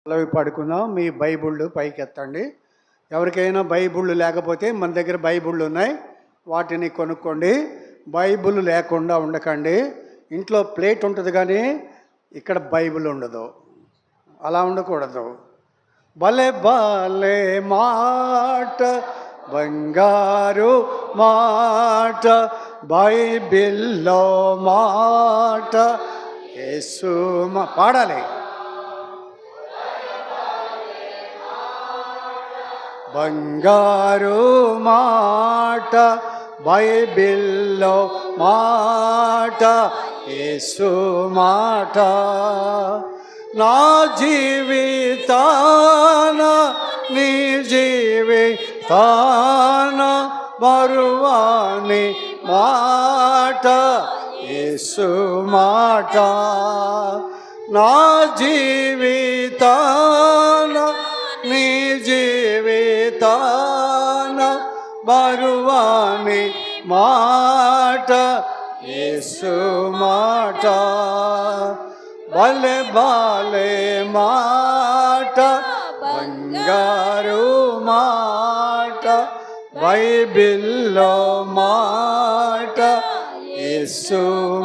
అలవి పడుకుందాం. మీ బైబిళ్ళు పైకెత్తండి. ఎవరికైనా బైబిళ్ళు లేకపోతే మన దగ్గర బైబిళ్ళు ఉన్నాయి, వాటిని కొనుక్కోండి. బైబిల్ లేకుండా ఉండకండి. ఇంట్లో ప్లేట్ ఉంటుంది కానీ ఇక్కడ బైబిల్ ఉండదు. అలా ఉండకూడదు. భలే భలే మాట, బంగారు మాట, బైబిల్లో మాట, యేసు పాడాలి. బంగారు మాట, బైబిల్లో మాట, యేసు మాట. నా జీవితాన నీ జీవితాన మరువాని మాట, యేసు మాట. నా జీవితాన నీ జీవితాన మరువాని మాట, యేసు మాట. భలే భలే మాట, బంగారు మాట, బైబిల్లో మాట, యేసు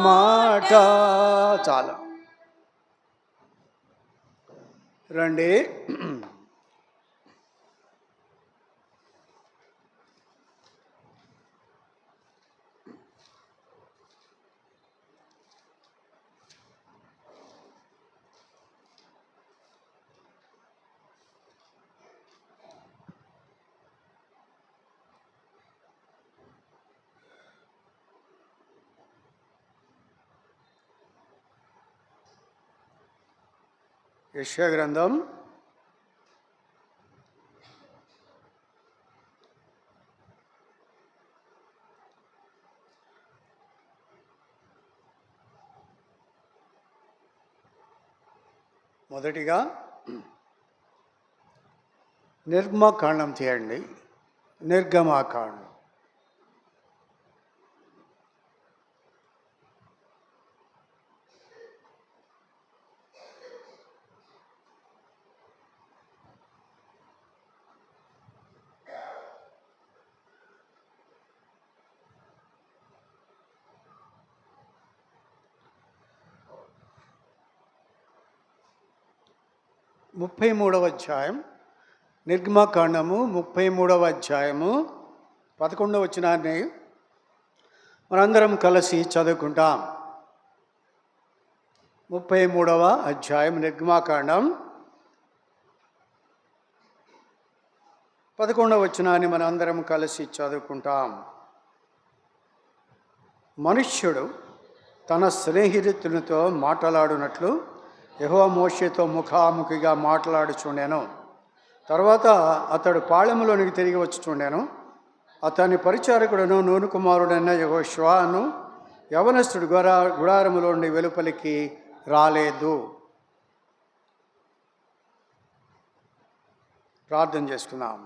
మాట. చాలా రండి. యెషయా గ్రంథం 1 నిర్గమకాండం తీయండి. నిర్గమకాండం 33వ అధ్యాయం. నిర్గమకాండము 33వ అధ్యాయము 11వ వచనాన్ని మనందరం కలిసి చదువుకుంటాం. 33వ అధ్యాయం నిర్గమకాండం 11వ వచనాన్ని మనందరం కలిసి చదువుకుంటాం. మనుష్యుడు తన స్నేహితునితో మాట్లాడునట్లు యెహోవా మోషేతో ముఖాముఖిగా మాట్లాడుచుండెను. తర్వాత అతడు పాళెములోనికి తిరిగి వచ్చుచుండెను. అతని పరిచారకుడును నూను కుమారుడైన యెహోషువను యవనస్తుడు గుడారములో నుండి వెలుపలికి రాలేదు. ప్రార్థన చేసుకుందాం.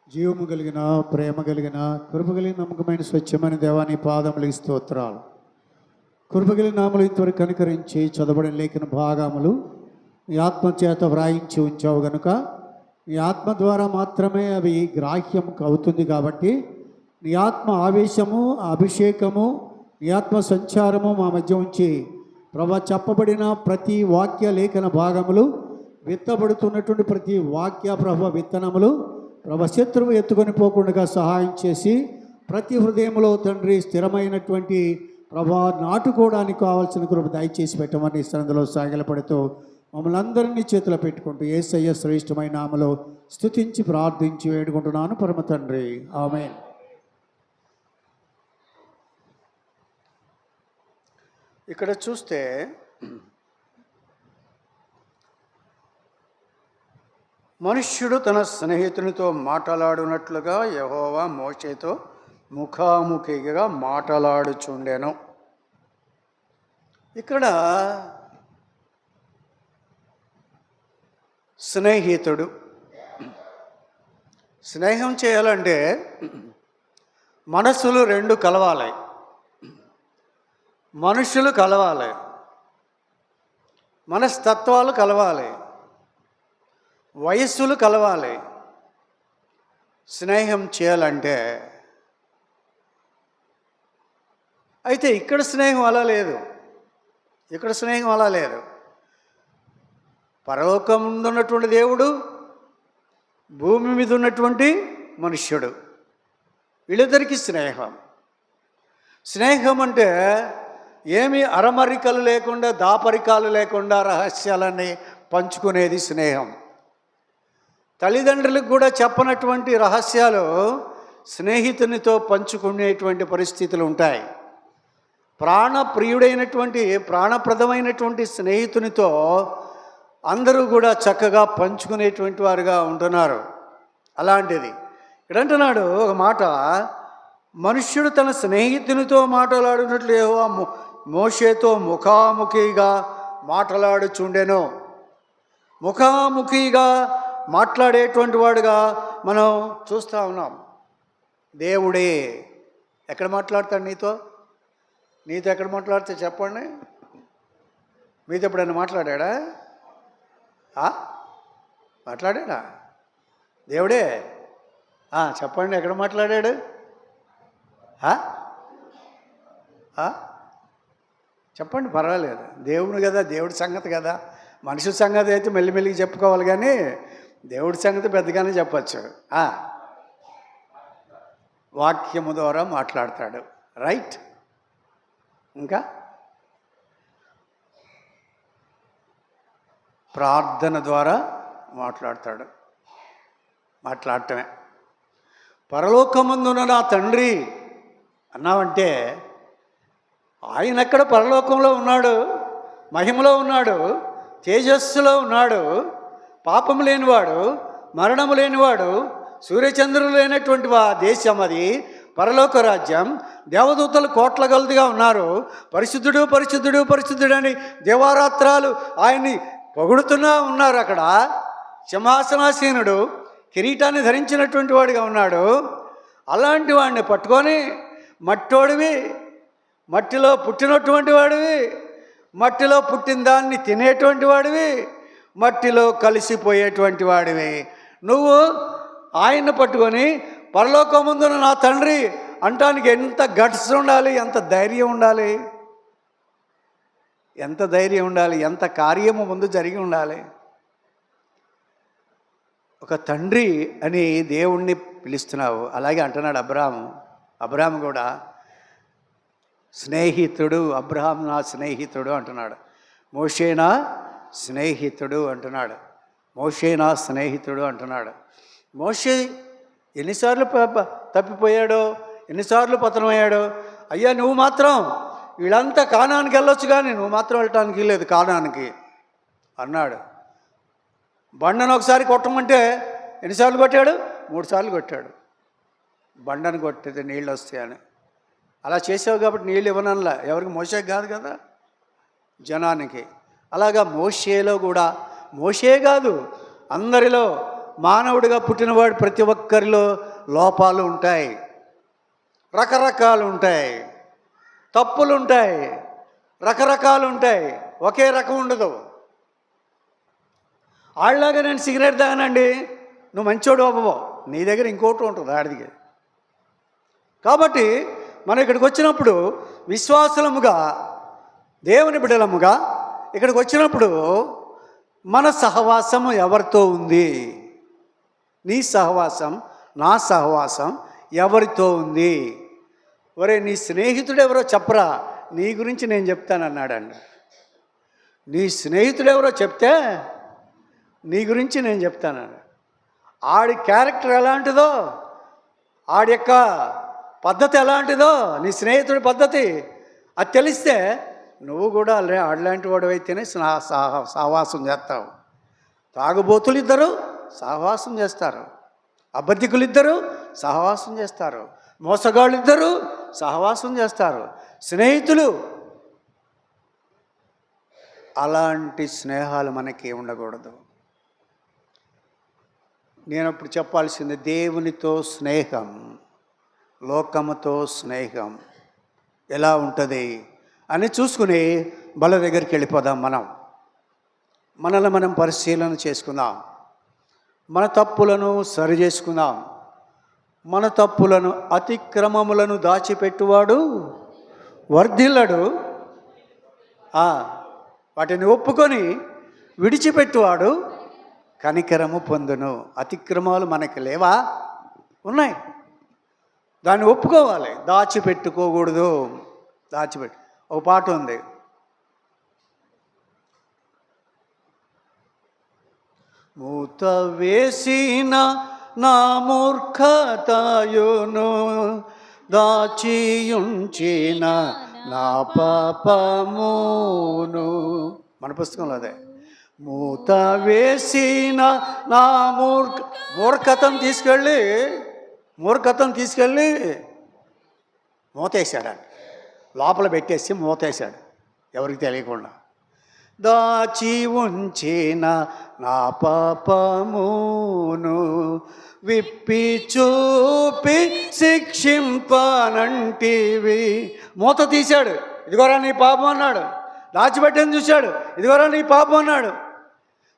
జీవము కలిగిన, ప్రేమ కలిగిన, కృప కలిగిన, నమ్మకమైన, స్వచ్ఛమైన దేవాని పాదములకి స్తోత్రాలు. కృపగలిగిన నామలు ఇంతవరకు కనికరించి చదవబడిన లేఖన భాగములు ఈ ఆత్మ చేత వ్రాయించి ఉంచావు గనుక ఈ ఆత్మ ద్వారా మాత్రమే అవి గ్రాహ్యం అవుతుంది. కాబట్టి నీ ఆత్మ ఆవేశము, అభిషేకము, నీ ఆత్మ సంచారము మా మధ్య ఉంచి ప్రభా చెప్పబడిన ప్రతి వాక్య లేఖన భాగములు, విత్తబడుతున్నటువంటి ప్రతి వాక్య ప్రభ విత్తనములు ప్రభ శత్రువు ఎత్తుకొని పోకుండా సహాయం చేసి ప్రతి హృదయంలో తండ్రి స్థిరమైనటువంటి ప్రభా నాటుకోవడానికి కావాల్సిన కృప దయచేసి పెట్టమని స్థలంలో సాగిలపడుతూ మమ్మల్ని అందరినీ చేతిలో పెట్టుకుంటూ యేసయ్య శ్రేష్టమైన నామములో స్తుతించి ప్రార్థించి వేడుకుంటున్నాను పరమ తండ్రి, ఆమేన్. ఇక్కడ చూస్తే మనుష్యుడు తన స్నేహితునితో మాట్లాడునట్లుగా యెహోవా మోషేతో ముఖాముఖిగా మాట్లాడుచుండెను. ఇక్కడ స్నేహితుడు స్నేహం చేయాలంటే మనసులు రెండు కలవాలి, మనుషులు కలవాలి. మనస్తత్వాలు కలవాలి, వయస్సులు కలవాలి. స్నేహం చేయాలంటే అయితే ఇక్కడ స్నేహం అలా లేదు, ఇక్కడ స్నేహం అలా లేదు. పరలోకం ఉన్నటువంటి దేవుడు, భూమి మీద ఉన్నటువంటి మనుష్యుడు, వీళ్ళిద్దరికీ స్నేహం. స్నేహం అంటే ఏమీ అరమరికలు లేకుండా, దాపరికాలు లేకుండా రహస్యాలన్నీ పంచుకునేది స్నేహం. తల్లిదండ్రులకు కూడా చెప్పనటువంటి రహస్యాలు స్నేహితునితో పంచుకునేటువంటి పరిస్థితులు ఉంటాయి. ప్రాణప్రియుడైనటువంటి, ప్రాణప్రదమైనటువంటి స్నేహితునితో అందరూ కూడా చక్కగా పంచుకునేటువంటి వారుగా ఉంటున్నారు. అలాంటిది ఇక్కడ అంటున్నాడు ఒక మాట, మనుష్యుడు తన స్నేహితునితో మాట్లాడినట్లు యెహోవా మోషేతో ముఖాముఖిగా మాట్లాడుచుండెను. ముఖాముఖిగా మాట్లాడేటువంటి వాడుగా మనం చూస్తూ ఉన్నాం. దేవుడే ఎక్కడ మాట్లాడతాడు నీతో? నీతో ఎక్కడ మాట్లాడితే చెప్పండి. మీతో ఎప్పుడైనా మాట్లాడా? మాట్లాడా? దేవుడే చెప్పండి, ఎక్కడ మాట్లాడాడు? చెప్పండి, పర్వాలేదు. దేవుడు కదా, దేవుడి సంగతి కదా. మనుషుల సంగతి అయితే మెల్లిమెల్లిగా చెప్పుకోవాలి, కానీ దేవుడి సంగతి పెద్దగానే చెప్పచ్చు. వాక్యము ద్వారా మాట్లాడతాడు, రైట్. ఇంకా ప్రార్థన ద్వారా మాట్లాడతాడు. మాట్లాడటమే. పరలోకమందున్న నా తండ్రి అన్నావంటే ఆయన ఎక్కడ పరలోకంలో ఉన్నాడు, మహిమలో ఉన్నాడు, తేజస్సులో ఉన్నాడు, పాపము లేనివాడు, మరణము లేనివాడు, సూర్యచంద్రులు లేనటువంటి దేశం అది, పరలోక రాజ్యం. దేవదూతలు కోట్ల కొలదిగా ఉన్నారు. పరిశుద్ధుడు పరిశుద్ధుడు పరిశుద్ధుడు అని దేవారాత్రాలు ఆయన్ని పొగుడుతున్నా ఉన్నారు. అక్కడ సింహాసనాసీనుడు కిరీటాన్ని ధరించినటువంటి వాడిగా ఉన్నాడు. అలాంటి వాడిని పట్టుకొని మట్టోడివి, మట్టిలో పుట్టినటువంటి వాడివి, మట్టిలో పుట్టిన దాన్ని తినేటువంటి వాడివి, మట్టిలో కలిసిపోయేటువంటి వాడివి నువ్వు ఆయన్ని పట్టుకొని పరలోకమందున నా తండ్రి అంటానికి ఎంత గట్స్ ఉండాలి, ఎంత ధైర్యం ఉండాలి, ఎంత ధైర్యం ఉండాలి, ఎంత కార్యము ముందు జరిగి ఉండాలి. ఒక తండ్రి అని దేవుణ్ణి పిలుస్తున్నావు. అలాగే అంటున్నాడు అబ్రాహాము కూడా స్నేహితుడు. అబ్రహాం నా స్నేహితుడు అంటున్నాడు. మోషే నా స్నేహితుడు అంటున్నాడు. మోషే నా స్నేహితుడు అంటున్నాడు. మోషే ఎన్నిసార్లు తప్పిపోయాడో, ఎన్నిసార్లు పతనమయ్యాడో. అయ్యా నువ్వు మాత్రం వీళ్ళంతా కానానికి వెళ్ళొచ్చు, కానీ నువ్వు మాత్రం వెళ్ళటానికి లేదు కానానికి అన్నాడు. బండను ఒకసారి కొట్టమంటే ఎన్నిసార్లు కొట్టాడు? 3 సార్లు కొట్టాడు. బండను కొట్టితే నీళ్ళు వస్తాయని. అలా చేసావు కాబట్టి నీళ్ళు ఇవ్వనల్లా. ఎవరికి? మోషే కాదు కదా, జనానికి. అలాగా మోషేలో కూడా, మోషే కాదు అందరిలో, మానవుడిగా పుట్టినవాడు ప్రతి ఒక్కరిలో లోపాలు ఉంటాయి, రకరకాలు ఉంటాయి, తప్పులు ఉంటాయి, రకరకాలు ఉంటాయి, ఒకే రకం ఉండదు. ఆళ్ళలాగా నేను సిగరెట్ తాగనండి, నువ్వు మంచోడు అవ్వవు, నీ దగ్గర ఇంకోటి ఉంటుంది ఆడిదికి. కాబట్టి మనం ఇక్కడికి వచ్చినప్పుడు విశ్వాసులముగా, దేవుని బిడ్డలముగా ఇక్కడికి వచ్చినప్పుడు మన సహవాసము ఎవరితో ఉంది? నీ సహవాసం, నా సహవాసం ఎవరితో ఉంది? ఒరే నీ స్నేహితుడు ఎవరో చెప్పరా, నీ గురించి నేను చెప్తానన్నాడండి. నీ స్నేహితుడు ఎవరో చెప్తే నీ గురించి నేను చెప్తానన్నాడు. ఆడి క్యారెక్టర్ ఎలాంటిదో, ఆడి యొక్క పద్ధతి ఎలాంటిదో, నీ స్నేహితుడి పద్ధతి అది తెలిస్తే నువ్వు కూడా ఆడలాంటి వాడు అయితేనే సహవాసం చేస్తావు. తాగుబోతులు ఇద్దరు సహవాసం చేస్తారు, అబద్ధికులు ఇద్దరు సహవాసం చేస్తారు, మోసగాళ్ళు ఇద్దరు సహవాసం చేస్తారు, స్నేహితులు. అలాంటి స్నేహాలు మనకి ఉండకూడదు. నేను ఇప్పుడు చెప్పాల్సింది దేవునితో స్నేహం, లోకముతో స్నేహం ఎలా ఉంటుంది అని చూసుకుని బల దగ్గరికి వెళ్ళిపోదాం మనం. మనల్ని మనం పరిశీలన చేసుకుందాం. మన తప్పులను సరి చేసుకుందాం. మన తప్పులను అతిక్రమములను దాచిపెట్టువాడు వర్ధిల్లడు. వాటిని ఒప్పుకొని విడిచిపెట్టువాడు కనికరము పొందును. అతిక్రమాలు మనకి లేవా? ఉన్నాయి. దాన్ని ఒప్పుకోవాలి, దాచిపెట్టుకోకూడదు. ఒక పాట ఉంది, మూత వేసిన నా మూర్ఖతయును దాచియుంచిన నా పాపమును. మన పుస్తకంలో అదే, మూత వేసిన నా మూర్ఖతను తీసుకెళ్ళి మూతేశాడు. లోపల పెట్టేసి మూతేశాడు, ఎవరికి తెలియకుండా. దాచి ఉంచిన నా పాపమును విప్పి చూపి శిక్షింపనంటివి. మూత తీశాడు, ఇదిగోరా నీ పాపం అన్నాడు. దాచిపెట్టని చూశాడు, ఇదిగోరా నీ పాపం అన్నాడు.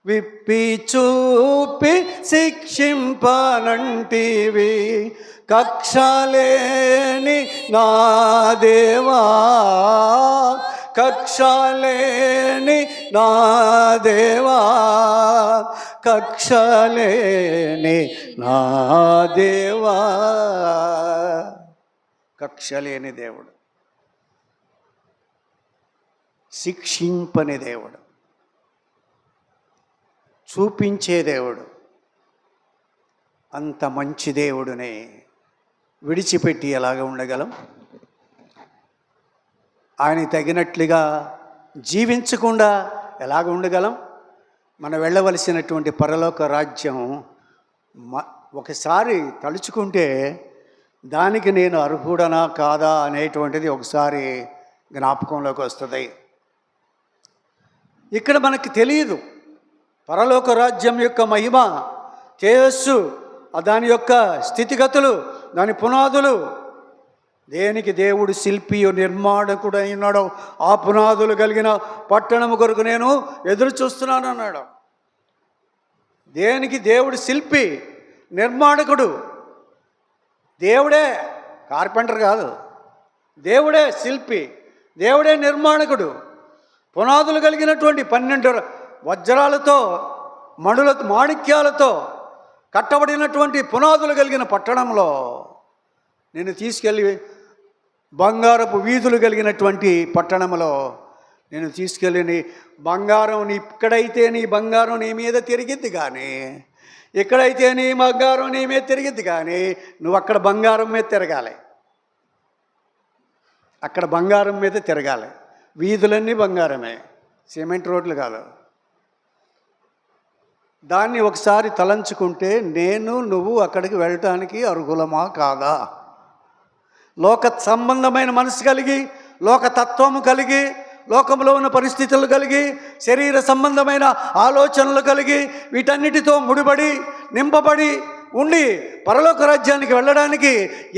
విప్పి చూపి శిక్షింపనంటివి. కక్షలేని నా దేవా, కక్షలేని నా దేవా, కక్షలేని నా దేవా. కక్షలేని దేవుడు, శిక్షింపని దేవుడు, చూపించే దేవుడు. అంత మంచి దేవుడిని విడిచిపెట్టి ఎలాగ ఉండగలం? ఆయన తగినట్లుగా జీవించకుండా ఎలాగ ఉండగలం? మనం వెళ్ళవలసినటువంటి పరలోక రాజ్యం ఒకసారి తలుచుకుంటే దానికి నేను అర్హుడనా కాదా అనేటువంటిది ఒకసారి జ్ఞాపకంలోకి వస్తుంది. ఇక్కడ మనకి తెలియదు పరలోక రాజ్యం యొక్క మహిమ, తేజస్సు, దాని యొక్క స్థితిగతులు, దాని పునాదులు. దేనికి దేవుడు శిల్పి నిర్మాణకుడు అయినాడో ఆ పునాదులు కలిగిన పట్టణము కొరకు నేను ఎదురు చూస్తున్నాను అన్నాడు. దేనికి దేవుడు శిల్పి, నిర్మాణకుడు? దేవుడే, కార్పెంటర్ కాదు. దేవుడే శిల్పి, దేవుడే నిర్మాణకుడు. పునాదులు కలిగినటువంటి 12 వజ్రాలతో, మాణిక్యాలతో కట్టబడినటువంటి పునాదులు కలిగిన పట్టణంలో నేను తీసుకెళ్ళి, బంగారపు వీధులు కలిగినటువంటి పట్టణంలో నేను తీసుకెళ్ళి, బంగారం ఇక్కడైతే నీ బంగారం నీ మీద తిరిగిద్ది కానీ, ఇక్కడైతే నీ బంగారం నీ మీద తిరిగిద్ది కానీ, నువ్వు అక్కడ బంగారం మీద తిరగాలి. అక్కడ బంగారం మీద తిరగాలి. వీధులన్నీ బంగారమే, సిమెంట్ రోడ్లు కాదు. దాన్ని ఒకసారి తలంచుకుంటే నేను నువ్వు అక్కడికి వెళ్ళటానికి అర్హులమా కాదా? లోక సంబంధమైన మనసు కలిగి, లోకతత్వము కలిగి, లోకంలో ఉన్న పరిస్థితులు కలిగి, శరీర సంబంధమైన ఆలోచనలు కలిగి, వీటన్నిటితో ముడిపడి నింపబడి ఉండి పరలోక రాజ్యానికి వెళ్ళడానికి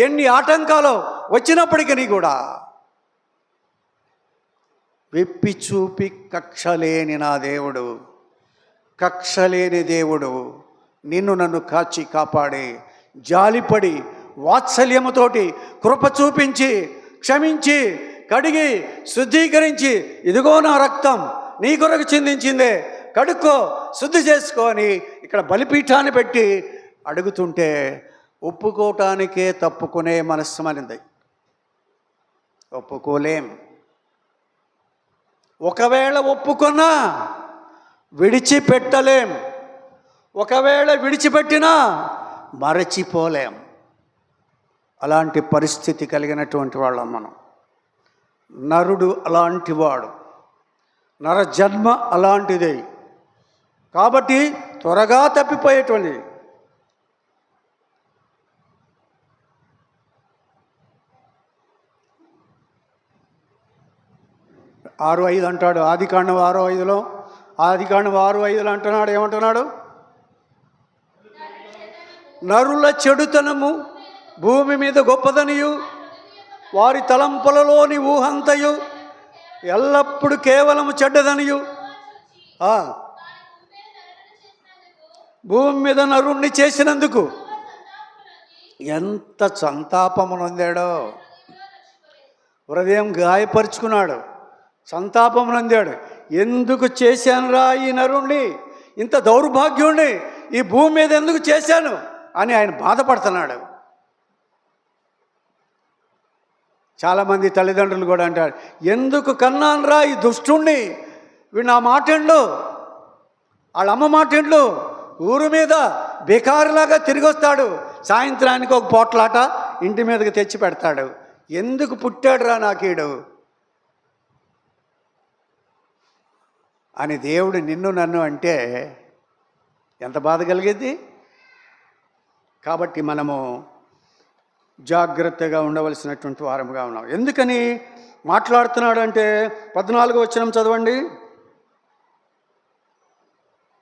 ఎన్ని ఆటంకాలు వచ్చినప్పటికీ కూడా విప్పి చూపి కక్షలేని నా దేవుడు, కక్షలేని దేవుడు నిన్ను నన్ను కాచి కాపాడి, జాలిపడి, వాత్సల్యముతోటి కృప చూపించి, క్షమించి, కడిగి, శుద్ధీకరించి, ఇదిగో నా రక్తం నీ కొరకు చిందించిందే, కడుక్కో, శుద్ధి చేసుకో అని ఇక్కడ బలిపీఠాన్ని పెట్టి అడుగుతుంటే ఒప్పుకోవటానికే తప్పుకునే మనస్సు మనింది. ఒప్పుకోలేం. ఒకవేళ ఒప్పుకున్నా విడిచిపెట్టలేం. ఒకవేళ విడిచిపెట్టినా మరచిపోలేం. అలాంటి పరిస్థితి కలిగినటువంటి వాళ్ళం మనం. నరుడు అలాంటి వాడు, నర జన్మ అలాంటిదే. కాబట్టి త్వరగా తప్పిపోయేటువంటిది. ఆరు 5 అంటాడు, ఆదికాండం 6:5లో, ఆదికాండం 6:5 అంటున్నాడు. ఏమంటున్నాడు? నరుల చెడుతనము భూమి మీద గొప్పదనియు, వారి తలంపులలోని ఊహంతయు ఎల్లప్పుడూ కేవలము చెడ్డదనియు, భూమి మీద నరుణ్ణి చేసినందుకు ఎంత సంతాపమునొందాడో, హృదయం గాయపరుచుకున్నాడు, సంతాపమునొందాడు. ఎందుకు చేశానురా ఈ నరుణ్ణి, ఇంత దౌర్భాగ్యుణ్ణి ఈ భూమి మీద ఎందుకు చేశాను అని ఆయన బాధపడుతున్నాడు. చాలామంది తల్లిదండ్రులు కూడా అంటారు, ఎందుకు కన్నానురా ఈ దుష్టుణ్ణి, వీడు నా మాటండు, వాళ్ళ అమ్మ మాటండు, ఊరు మీద బేకారులాగా తిరిగి వస్తాడు, సాయంత్రానికి ఒక పోట్లాట ఇంటి మీదకి తెచ్చి పెడతాడు, ఎందుకు పుట్టాడురా నాకీడు అని దేవుడు నిన్ను నన్ను అంటే ఎంత బాధ కలిగేది. కాబట్టి మనము జాగ్రత్తగా ఉండవలసినటువంటి వారముగా ఉన్నాం. ఎందుకని మాట్లాడుతున్నాడు అంటే 14వ వచనం చదవండి.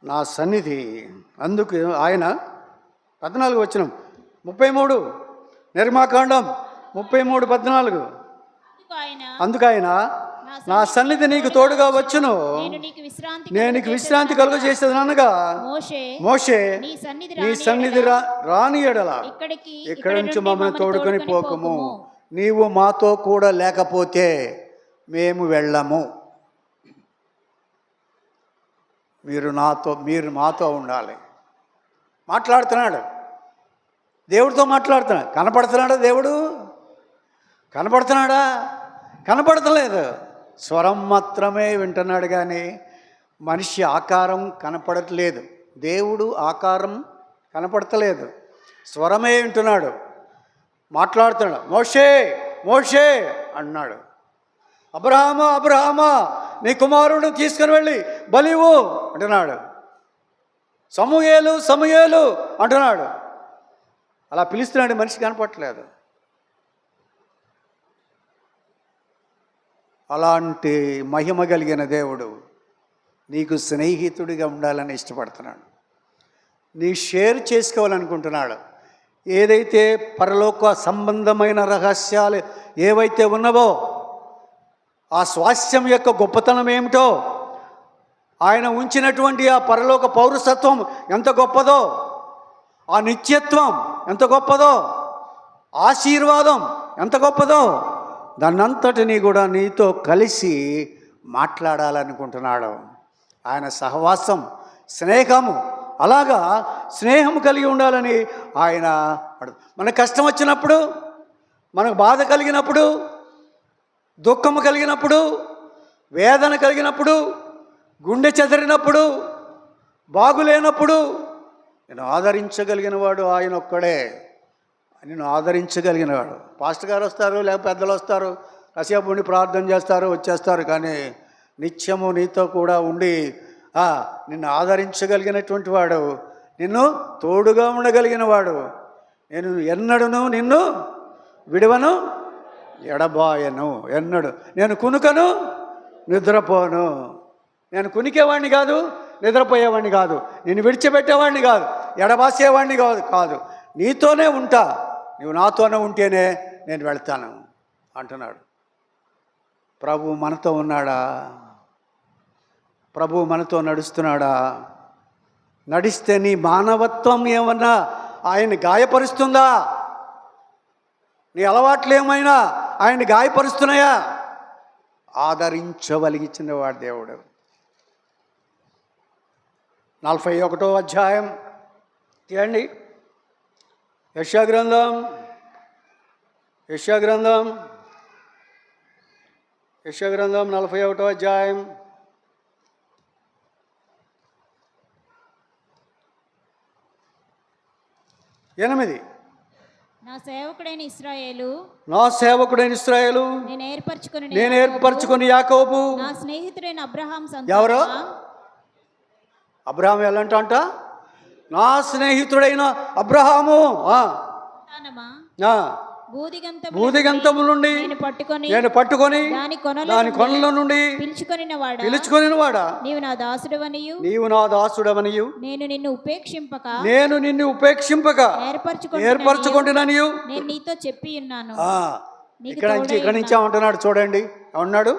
నా సన్నిధి, అందుకు ఆయన 14వ వచనం 33 నిర్మాకాండం 33:14 అందుకు ఆయన నా సన్నిధి నీకు తోడుగా వచ్చును, నేను నీకు విశ్రాంతి కలుగ చేసేది అనగా మోషే నీ సన్నిధి రాని ఎడల ఇక్కడి నుంచి మమ్మల్ని తోడుకొని పోకము, నీవు మాతో కూడా లేకపోతే మేము వెళ్ళము, మీరు మాతో ఉండాలి. మాట్లాడుతున్నాడు, దేవుడితో మాట్లాడుతున్నాడు. కనపడుతున్నాడా దేవుడు? కనపడుతున్నాడా? కనపడతలేదు. స్వరం మాత్రమే వింటున్నాడు కానీ మనిషి ఆకారం కనపడట్లేదు. దేవుడు ఆకారం కనపడతలేదు, స్వరమే వింటున్నాడు, మాట్లాడుతున్నాడు. మోషే మోషే అన్నాడు, అబ్రహామా అబ్రహామా నీ కుమారుడు తీసుకుని వెళ్ళి బలివు అంటున్నాడు. సమూయేలు సమూయేలు అంటున్నాడు. అలా పిలుస్తున్నాడు, మనిషి కనపడట్లేదు. అలాంటి మహిమ కలిగిన దేవుడు నీకు స్నేహితుడిగా ఉండాలని ఇష్టపడుతున్నాడు. నీ షేర్ చేసుకోవాలనుకుంటున్నాడు. ఏదైతే పరలోక సంబంధమైన రహస్యాలు ఏవైతే ఉన్నవో, ఆ స్వాస్థ్యం యొక్క గొప్పతనం ఏమిటో, ఆయన ఉంచినటువంటి ఆ పరలోక పౌరసత్వం ఎంత గొప్పదో, ఆ నిత్యత్వం ఎంత గొప్పదో, ఆశీర్వాదం ఎంత గొప్పదో, దాన్నంతటినీ కూడా నీతో కలిసి మాట్లాడాలనుకుంటున్నాడు. ఆయన సహవాసం, స్నేహము, అలాగా స్నేహం కలిగి ఉండాలని ఆయన. మనకు కష్టం వచ్చినప్పుడు, మనకు బాధ కలిగినప్పుడు, దుఃఖము కలిగినప్పుడు, వేదన కలిగినప్పుడు, గుండె చెదిరినప్పుడు, బాగులేనప్పుడు నేను ఆదరించగలిగిన వాడు ఆయన ఒక్కడే. నేను ఆదరించగలిగినవాడు. పాస్టర్ గారు వస్తారు, లేకపోతే పెద్దలు వస్తారు, కాసేపు ఉండి ప్రార్థన చేస్తారు, వచ్చేస్తారు. కానీ నిత్యము నీతో కూడా ఉండి నిన్ను ఆదరించగలిగినటువంటి వాడు, నిన్ను తోడుగా ఉండగలిగిన వాడు. నేను ఎన్నడూను నిన్ను విడవను, ఎడబాయను, ఎన్నడు నేను కునుకను నిద్రపోను. నేను కునికేవాడిని కాదు, నిద్రపోయేవాడిని కాదు, నిన్ను విడిచిపెట్టేవాడిని కాదు, ఎడబాసేవాడిని కాదు, నీతోనే ఉంటా, నువ్వు నాతోనే ఉంటేనే నేను వెళ్తాను అంటున్నాడు. ప్రభు మనతో ఉన్నాడా? ప్రభు మనతో నడుస్తున్నాడా? నడిస్తే నీ మానవత్వం ఏమన్నా ఆయన గాయపరుస్తుందా? నీ అలవాట్లు ఏమైనా ఆయన్ని గాయపరుస్తున్నాయా? ఆదరించవలిగించిన వాడు దేవుడు. 41వ అధ్యాయం తీయండి. యెషయా గ్రంథం 41వ అధ్యాయం 8. నా సేవకుడైన ఇశ్రాయేలు నేను ఏర్పరచుకొని యాకోబు. నా స్నేహితుడైన అబ్రహాం ఎవరు? అబ్రహాం ఎలాంట? నా స్నేహితుడైన అబ్రహాము. భూదిగంతము నుండి నేను పట్టుకొని దాని కొనల నుండి పిలుచుకొని వాడా, నీవు నా దాసుడవనియు నేను నిన్ను ఉపేక్షింపక ఏర్పరచుకుంటున్నాను నేను నీతో చెప్పి ఉన్నాను. ఇక్కడి నుంచి అంటున్నాడు. చూడండి, అన్నాడు,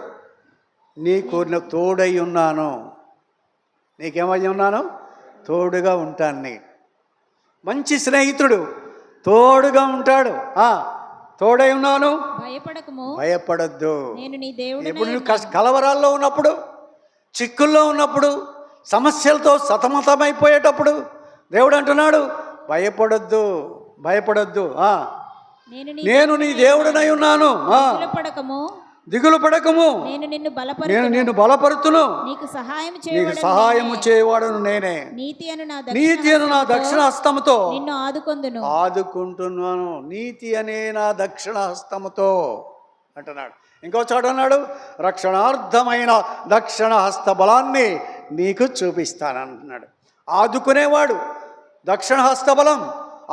నీకు తోడై ఉన్నాను. నీకేమై ఉన్నాను? తోడుగా ఉంటాను నేను. మంచి స్నేహితుడు తోడుగా ఉంటాడు. తోడై ఉన్నాను, భయపడకము, భయపడొద్దు. నేను నీ దేవుడు. ఇప్పుడు నువ్వు కలవరాల్లో ఉన్నప్పుడు, చిక్కుల్లో ఉన్నప్పుడు, సమస్యలతో సతమతమైపోయేటప్పుడు దేవుడు అంటున్నాడు భయపడొద్దు, భయపడొద్దు. నేను నీ దేవుడనై ఉన్నాను, దిగులు పడకము, నేను నిన్ను బలపరుతును, నీకు సహాయము చేయవాడను నేనే, నీతి అను నా దక్షిణ హస్తముతో నిన్ను ఆదుకుంటున్నాను. నీతి అనే నా దక్షిణ హస్తముతో అంటున్నాడు. ఇంకో చోట అన్నాడు రక్షణార్థమైన దక్షిణ హస్త బలాన్ని నీకు చూపిస్తానంటున్నాడు. ఆదుకునేవాడు దక్షిణ హస్త బలం.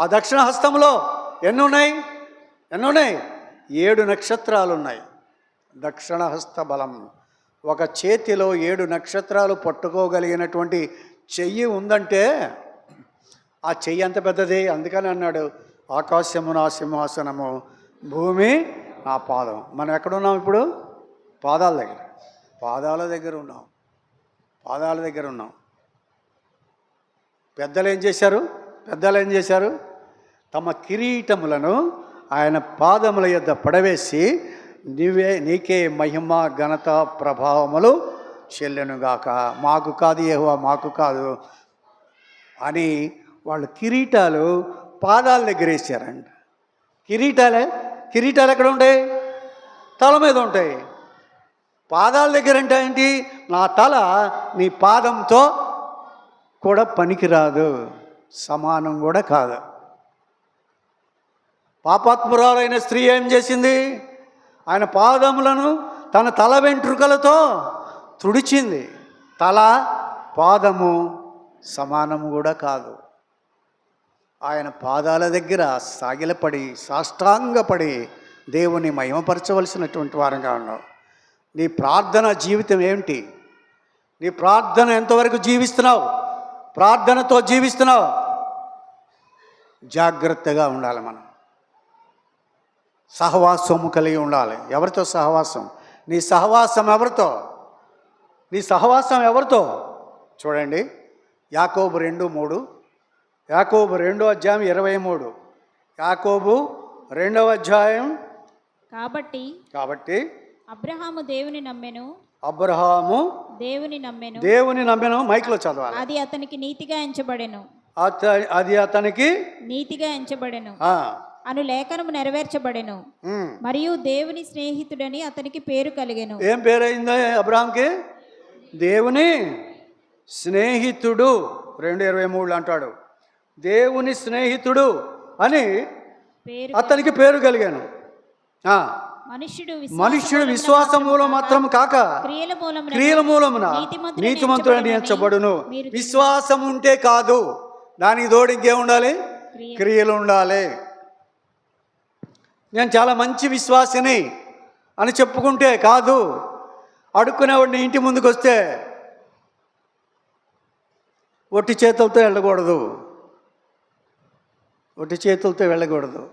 ఆ దక్షిణ హస్తంలో ఎన్నున్నాయి? 7 నక్షత్రాలు ఉన్నాయి. దక్షిణ హస్త బలం. ఒక చేతిలో 7 నక్షత్రాలు పట్టుకోగలిగినటువంటి చెయ్యి ఉందంటే ఆ చెయ్యి ఎంత పెద్దది. అందుకని అన్నాడు ఆకాశము నా సింహాసనము, భూమి నా పాదం. మనం ఎక్కడున్నాం ఇప్పుడు? పాదాల దగ్గర ఉన్నాం. పాదాల దగ్గర ఉన్నాం. పెద్దలు ఏం చేశారు? తమ కిరీటములను ఆయన పాదముల యొద్ద పడవేసి నీకే మహిమ ఘనత ప్రభావములు చెల్లెనుగాక, మాకు కాదు యెహోవా, మాకు కాదు అని వాళ్ళు కిరీటాలు పాదాల దగ్గర వేసారంట. కిరీటాలు ఎక్కడ ఉంటాయి? తల మీద ఉంటాయి. పాదాల దగ్గర అంటే ఏంటి? నా తల నీ పాదంతో కూడా పనికిరాదు, సమానం కూడా కాదు. పాపాత్మురాలైన స్త్రీ ఏం చేసింది? ఆయన పాదములను తన తల వెంట్రుకలతో తుడిచింది. తల పాదము సమానము కూడా కాదు. ఆయన పాదాల దగ్గర సాగిలపడి సాష్టాంగపడి దేవుని మహిమపరచవలసినటువంటి వారంగా ఉన్నావు. నీ ప్రార్థన జీవితం ఏమిటి? నీ ప్రార్థన ఎంతవరకు జీవిస్తున్నావు? ప్రార్థనతో జీవిస్తున్నావు? జాగ్రత్తగా ఉండాలి. మనం సహవాసము కలిగి ఉండాలి. ఎవరితో సహవాసం? నీ సహవాసం ఎవరితో? చూడండి, యాకోబు 2:3, యాకోబు 2వ అధ్యాయం 23, యాకోబు 2వ అధ్యాయం. కాబట్టి అబ్రహాము దేవుని నమ్మెను, దేవుని నమ్మెను. మైక్లో చదవాలి. అది అతనికి నీతిగా ఎంచబడెను అను లేఖనము నెరవేర్చబడెను. మరియు దేవుని స్నేహితుడని అతనికి పేరు కలిగెను. ఏం పేరైంది అబ్రహాంకి? దేవుని స్నేహితుడు. 2:23 అంటాడు, దేవుని స్నేహితుడు అని అతనికి పేరు కలిగాను. మనుష్యుడు విశ్వాసం మూలం మాత్రం కాక క్రియల మూలమున నీతిమంతుడని ఎంచబడును. విశ్వాసం ఉంటే కాదు, దానికి తోడు ఇంకే ఉండాలి? క్రియలు ఉండాలి. నేను చాలా మంచి విశ్వాసిని అని చెప్పుకుంటే కాదు. అడుక్కునేవాడిని ఇంటి ముందుకు వస్తే ఒట్టి చేతులతో వెళ్ళకూడదు.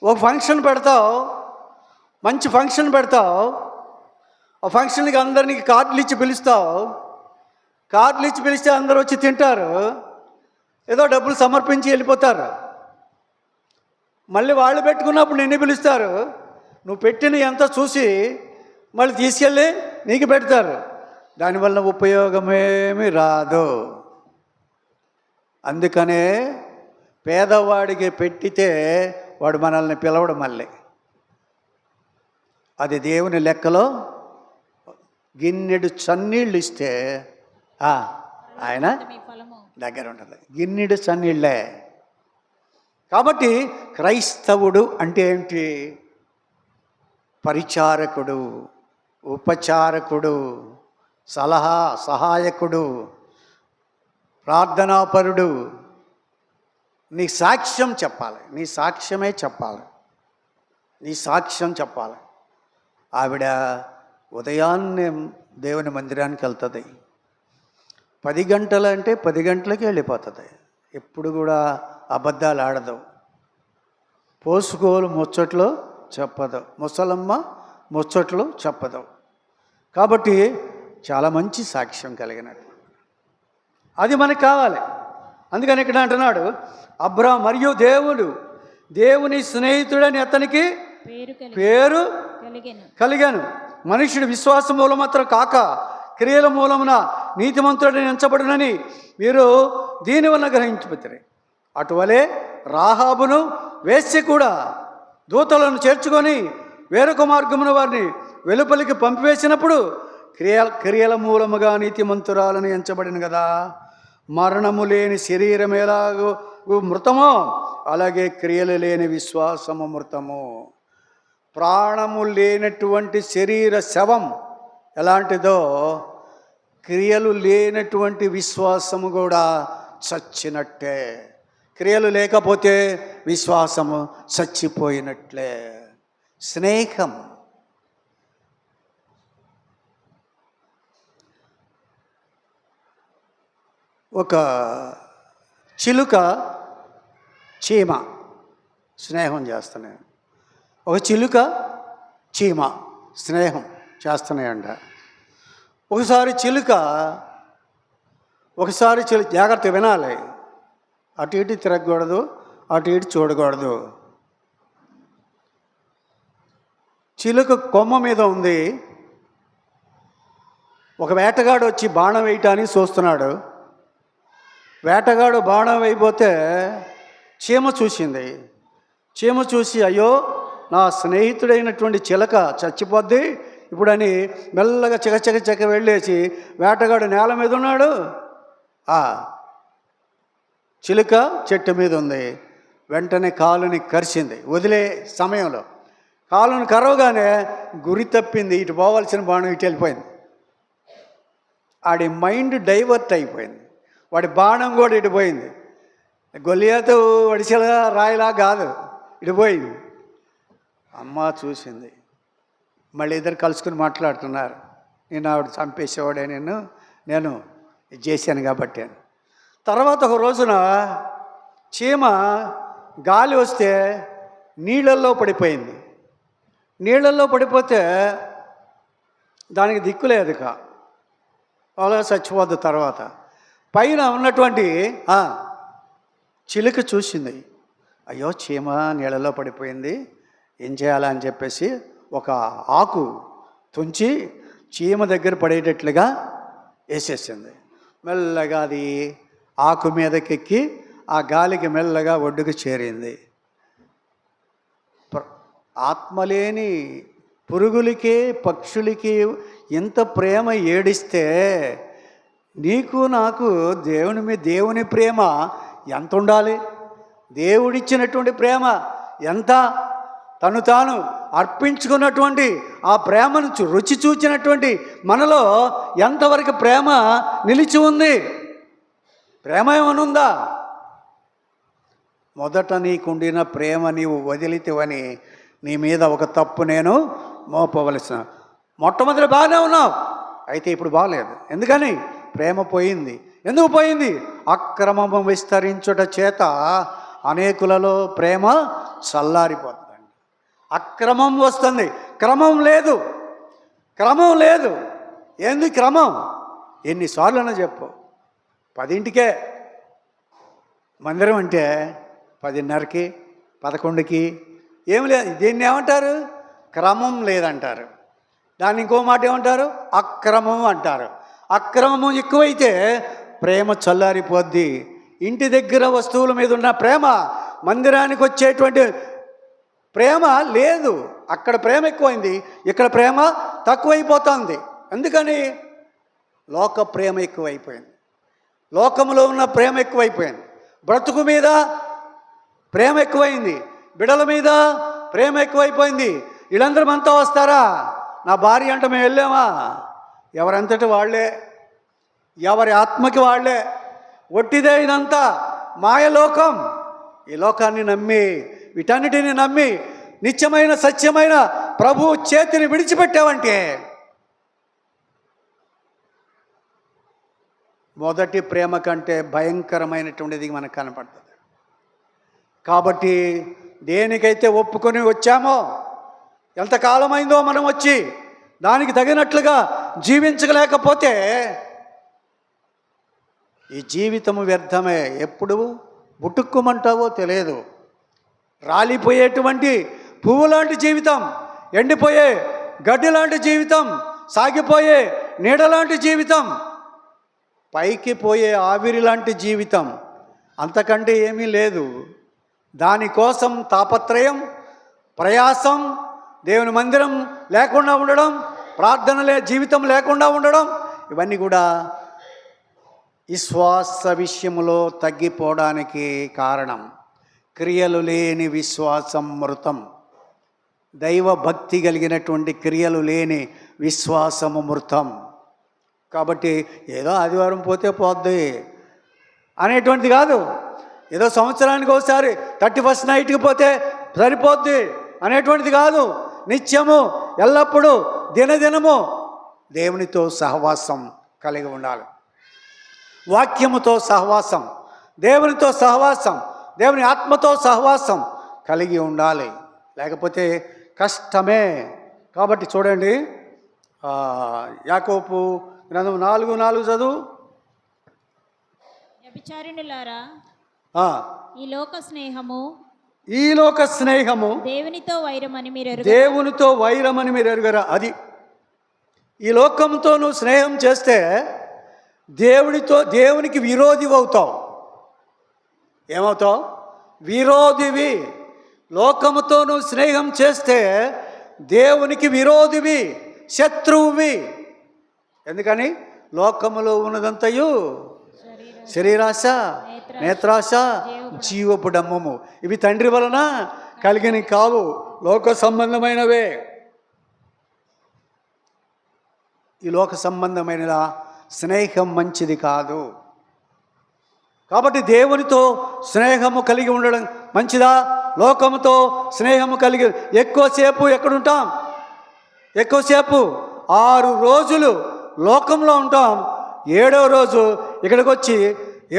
ఒక ఫంక్షన్ పెడతావు, మంచి ఫంక్షన్ పెడతావు. ఆ ఫంక్షన్కి అందరికి కార్డులు ఇచ్చి పిలిస్తే అందరూ వచ్చి తింటారు, ఏదో డబ్బులు సమర్పించి వెళ్ళిపోతారు. మళ్ళీ వాళ్ళు పెట్టుకున్నప్పుడు నిన్ను పిలుస్తారు, నువ్వు పెట్టిన ఎంత చూసి మళ్ళీ తీసుకెళ్ళి నీకు పెడతారు. దానివల్ల ఉపయోగమేమి రాదు. అందుకనే పేదవాడికి పెట్టితే వాడు మనల్ని పిలవడం మళ్ళీ. అది దేవుని లెక్కలో గిన్నెడు చన్నీళ్ళు ఇస్తే ఆయన దగ్గర ఉంటుంది. గిన్నెడు చన్నీళ్ళే. కాబట్టి క్రైస్తవుడు అంటే ఏంటి? పరిచారకుడు, ఉపచారకుడు, సహాయకుడు, ప్రార్థనాపరుడు. నీ సాక్ష్యం చెప్పాలి. నీ సాక్ష్యం చెప్పాలి. ఆవిడ ఉదయాన్నే దేవుని మందిరానికి వెళ్తుంది. 10 గంటలు అంటే 10 గంటలకి వెళ్ళిపోతుంది. ఎప్పుడు కూడా అబద్ధాలు ఆడదు. పోసుకోలు ముచ్చట్లు చెప్పదు. ముసలమ్మ ముచ్చట్లు చెప్పదు. కాబట్టి చాలా మంచి సాక్ష్యం కలిగినట్టు. అది మనకు కావాలి. అందుకని ఇక్కడ అంటున్నాడు, అబ్రాహాము మరియు దేవుని స్నేహితుడని అతనికి పేరు కలిగాను. మనుష్యుడు విశ్వాస మూలమాత్రం కాక క్రియల మూలమున నీతిమంతుడని ఎంచబడునని మీరు దీనివల్ల గ్రహించిపోతారు. అటువలే రాహాబును వేశ్య కూడా దూతలను చేర్చుకొని వేరొక మార్గమున వారిని వెలుపలికి పంపివేసినప్పుడు క్రియల మూలముగా నీతిమంతురాలను ఎంచబడిన కదా. మరణము లేని శరీరం ఎలాగో మృతమో అలాగే క్రియలు లేని విశ్వాసము మృతము. ప్రాణము లేనటువంటి శరీర శవం ఎలాంటిదో క్రియలు లేనటువంటి విశ్వాసము కూడా చచ్చినట్టే. క్రియలు లేకపోతే విశ్వాసము చచ్చిపోయినట్లే. స్నేహం ఒక చిలుక చీమ స్నేహం చేస్తున్నాయి. ఒక చిలుక చీమ స్నేహం చేస్తున్నాయంట. ఒకసారి జాగ్రత్త వినాలి, అటు ఇటు తిరగకూడదు, అటు ఇటు చూడకూడదు. చిలుక కొమ్మ మీద ఉంది. ఒక వేటగాడు వచ్చి బాణం వేయటానికి చూస్తున్నాడు. వేటగాడు బాణం వేయబోతే చీమ చూసింది. చీమ చూసి, అయ్యో నా స్నేహితుడైనటువంటి చిలక చచ్చిపోద్ది ఇప్పుడని మెల్లగా చెక వెళ్ళేసి వేటగాడు నేల మీద ఉన్నాడు, చిలుక చెట్టు మీద ఉంది. వెంటనే కాలుని కరిచింది. వదిలే సమయంలో కాలుని కరవగానే గురి తప్పింది. ఇటు పోవాల్సిన బాణం ఇటు వెళ్ళిపోయింది. ఆడి మైండ్ డైవర్ట్ అయిపోయింది. వాడి బాణం కూడా ఇటు పోయింది. గొలియాతో వడిసెలా రాయిలా కాదు, ఇటు పోయింది. అమ్మ చూసింది. మళ్ళీ ఇద్దరు కలుసుకుని మాట్లాడుతున్నారు. నేను ఆవిడ చంపేసేవాడే, నేను ఇది చేశాను కాబట్టి అని. తర్వాత ఒక రోజున చీమ గాలి వస్తే నీళ్ళల్లో పడిపోయింది. నీళ్ళల్లో పడిపోతే దానికి దిక్కులేదు, అలా చచ్చిపోద్ది. తర్వాత పైన ఉన్నటువంటి చిలుక చూసింది, అయ్యో చీమ నీళ్ళలో పడిపోయింది, ఏం చేయాలా అని చెప్పేసి ఒక ఆకు తుంచి చీమ దగ్గర పడేటట్లుగా వేసేసింది. మెల్లగా అది ఆకు మీదకెక్కి ఆ గాలికి మెల్లగా ఒడ్డుకు చేరింది. ఆత్మలేని పురుగులకి పక్షులకి ఇంత ప్రేమ ఏడిస్తే నీకు నాకు దేవుని ప్రేమ ఎంత ఉండాలి? దేవుడిచ్చినటువంటి ప్రేమ ఎంత, తను తాను అర్పించుకున్నటువంటి ఆ ప్రేమను రుచి చూచినటువంటి మనలో ఎంతవరకు ప్రేమ నిలిచి ఉంది? ప్రేమ ఏమనుందా? మొదట నీకుండిన ప్రేమ నీవు వదిలితివని నీ మీద ఒక తప్పు నేను మోపవలసిన. మొట్టమొదటి బాగానే ఉన్నావు, అయితే ఇప్పుడు బాగలేదు. ఎందుకని? ప్రేమ పోయింది. ఎందుకు పోయింది? అక్రమము విస్తరించుట చేత అనేకులలో ప్రేమ చల్లారిపోతుందండి. అక్రమం వస్తుంది, క్రమం లేదు. ఏంది క్రమం? ఎన్నిసార్లు చెప్పు. 10ంటికే మందిరం అంటే 10:30కి 11కి ఏమి లేదు. దీన్ని ఏమంటారు? క్రమం లేదంటారు. దాన్ని ఇంకో మాట ఏమంటారు? అక్రమం అంటారు. అక్రమము ఎక్కువైతే ప్రేమ చల్లారిపోద్ది. ఇంటి దగ్గర వస్తువుల మీద ఉన్న ప్రేమ మందిరానికి వచ్చేటువంటి ప్రేమ లేదు. అక్కడ ప్రేమ ఎక్కువైంది, ఇక్కడ ప్రేమ తక్కువైపోతుంది. ఎందుకని? లోక ప్రేమ ఎక్కువైపోయింది, లోకంలో ఉన్న ప్రేమ ఎక్కువైపోయింది. బ్రతుకు మీద ప్రేమ ఎక్కువైంది, బిడల మీద ప్రేమ ఎక్కువైపోయింది. వీళ్ళందరూ మనతో వస్తారా? నా భార్య అంటే మేము వెళ్ళామా? ఎవరంతటి వాళ్ళే, ఎవరి ఆత్మకి వాళ్ళే. ఒట్టిదే ఇదంతా మాయలోకం. ఈ లోకాన్ని నమ్మి, వీటన్నిటిని నమ్మి నిత్యమైన సత్యమైన ప్రభు చేతిని విడిచిపెట్టావంటే మొదటి ప్రేమ కంటే భయంకరమైనటువంటిది మనకు కనపడుతుంది. కాబట్టి దేనికైతే ఒప్పుకొని వచ్చామో, ఎంతకాలమైందో మనం వచ్చి దానికి తగినట్లుగా జీవించలేకపోతే ఈ జీవితము వ్యర్థమే. ఎప్పుడు బుటుక్కుమంటావో తెలియదు. రాలిపోయేటువంటి పువ్వు లాంటి జీవితం, ఎండిపోయే గడ్డి లాంటి జీవితం, సాగిపోయే నీడలాంటి జీవితం, పైకి పోయే ఆవిరి లాంటి జీవితం, అంతకంటే ఏమీ లేదు. దానికోసం తాపత్రయం, ప్రయాసం, దేవుని మందిరం లేకుండా ఉండడం, ప్రార్థన జీవితం లేకుండా ఉండడం, ఇవన్నీ కూడా విశ్వాస విషయంలో తగ్గిపోవడానికి కారణం. క్రియలు లేని విశ్వాసం మృతం. దైవ భక్తి కలిగినటువంటి క్రియలు లేని విశ్వాసము మృతం. కాబట్టి ఏదో ఆదివారం పోతే పోద్ది అనేటువంటిది కాదు, ఏదో సంవత్సరానికి ఒకసారి 31st నైట్కి పోతే సరిపోద్ది అనేటువంటిది కాదు. నిత్యము ఎల్లప్పుడూ దినదినము దేవునితో సహవాసం కలిగి ఉండాలి. వాక్యముతో సహవాసం, దేవునితో సహవాసం, దేవుని ఆత్మతో సహవాసం కలిగి ఉండాలి. లేకపోతే కష్టమే. కాబట్టి చూడండి, యాకోబు గ్రంథం 4:4 చదువు. వ్యభిచారిణులారా, ఆ, ఈ లోక స్నేహము ఈ లోక స్నేహము దేవునితో వైరమని మీరు ఎరుగరా? దేవునితో వైరమని మీరు ఎరుగరా? అది ఈ లోకంతో నువ్వు స్నేహం చేస్తే దేవునికి విరోధి అవుతావు. ఏమవుతావు? విరోధివి. లోకముతో నువ్వు స్నేహం చేస్తే దేవునికి విరోధివి, శత్రువువి. ఎందుకని? లోకములో ఉన్నదంతయు శరీరాశ, నేత్రాశ, జీవపు డమ్మము. ఇవి తండ్రి వలన కలిగిన కావు, లోక సంబంధమైనవే. ఈ లోక సంబంధమైన స్నేహం మంచిది కాదు. కాబట్టి దేవునితో స్నేహము కలిగి ఉండడం మంచిదా? లోకముతో స్నేహము కలిగి ఎక్కువసేపు ఎక్కడుంటాం? ఎక్కువసేపు 6 రోజులు లోకంలో ఉంటాం. 7వ రోజు ఇక్కడికి వచ్చి,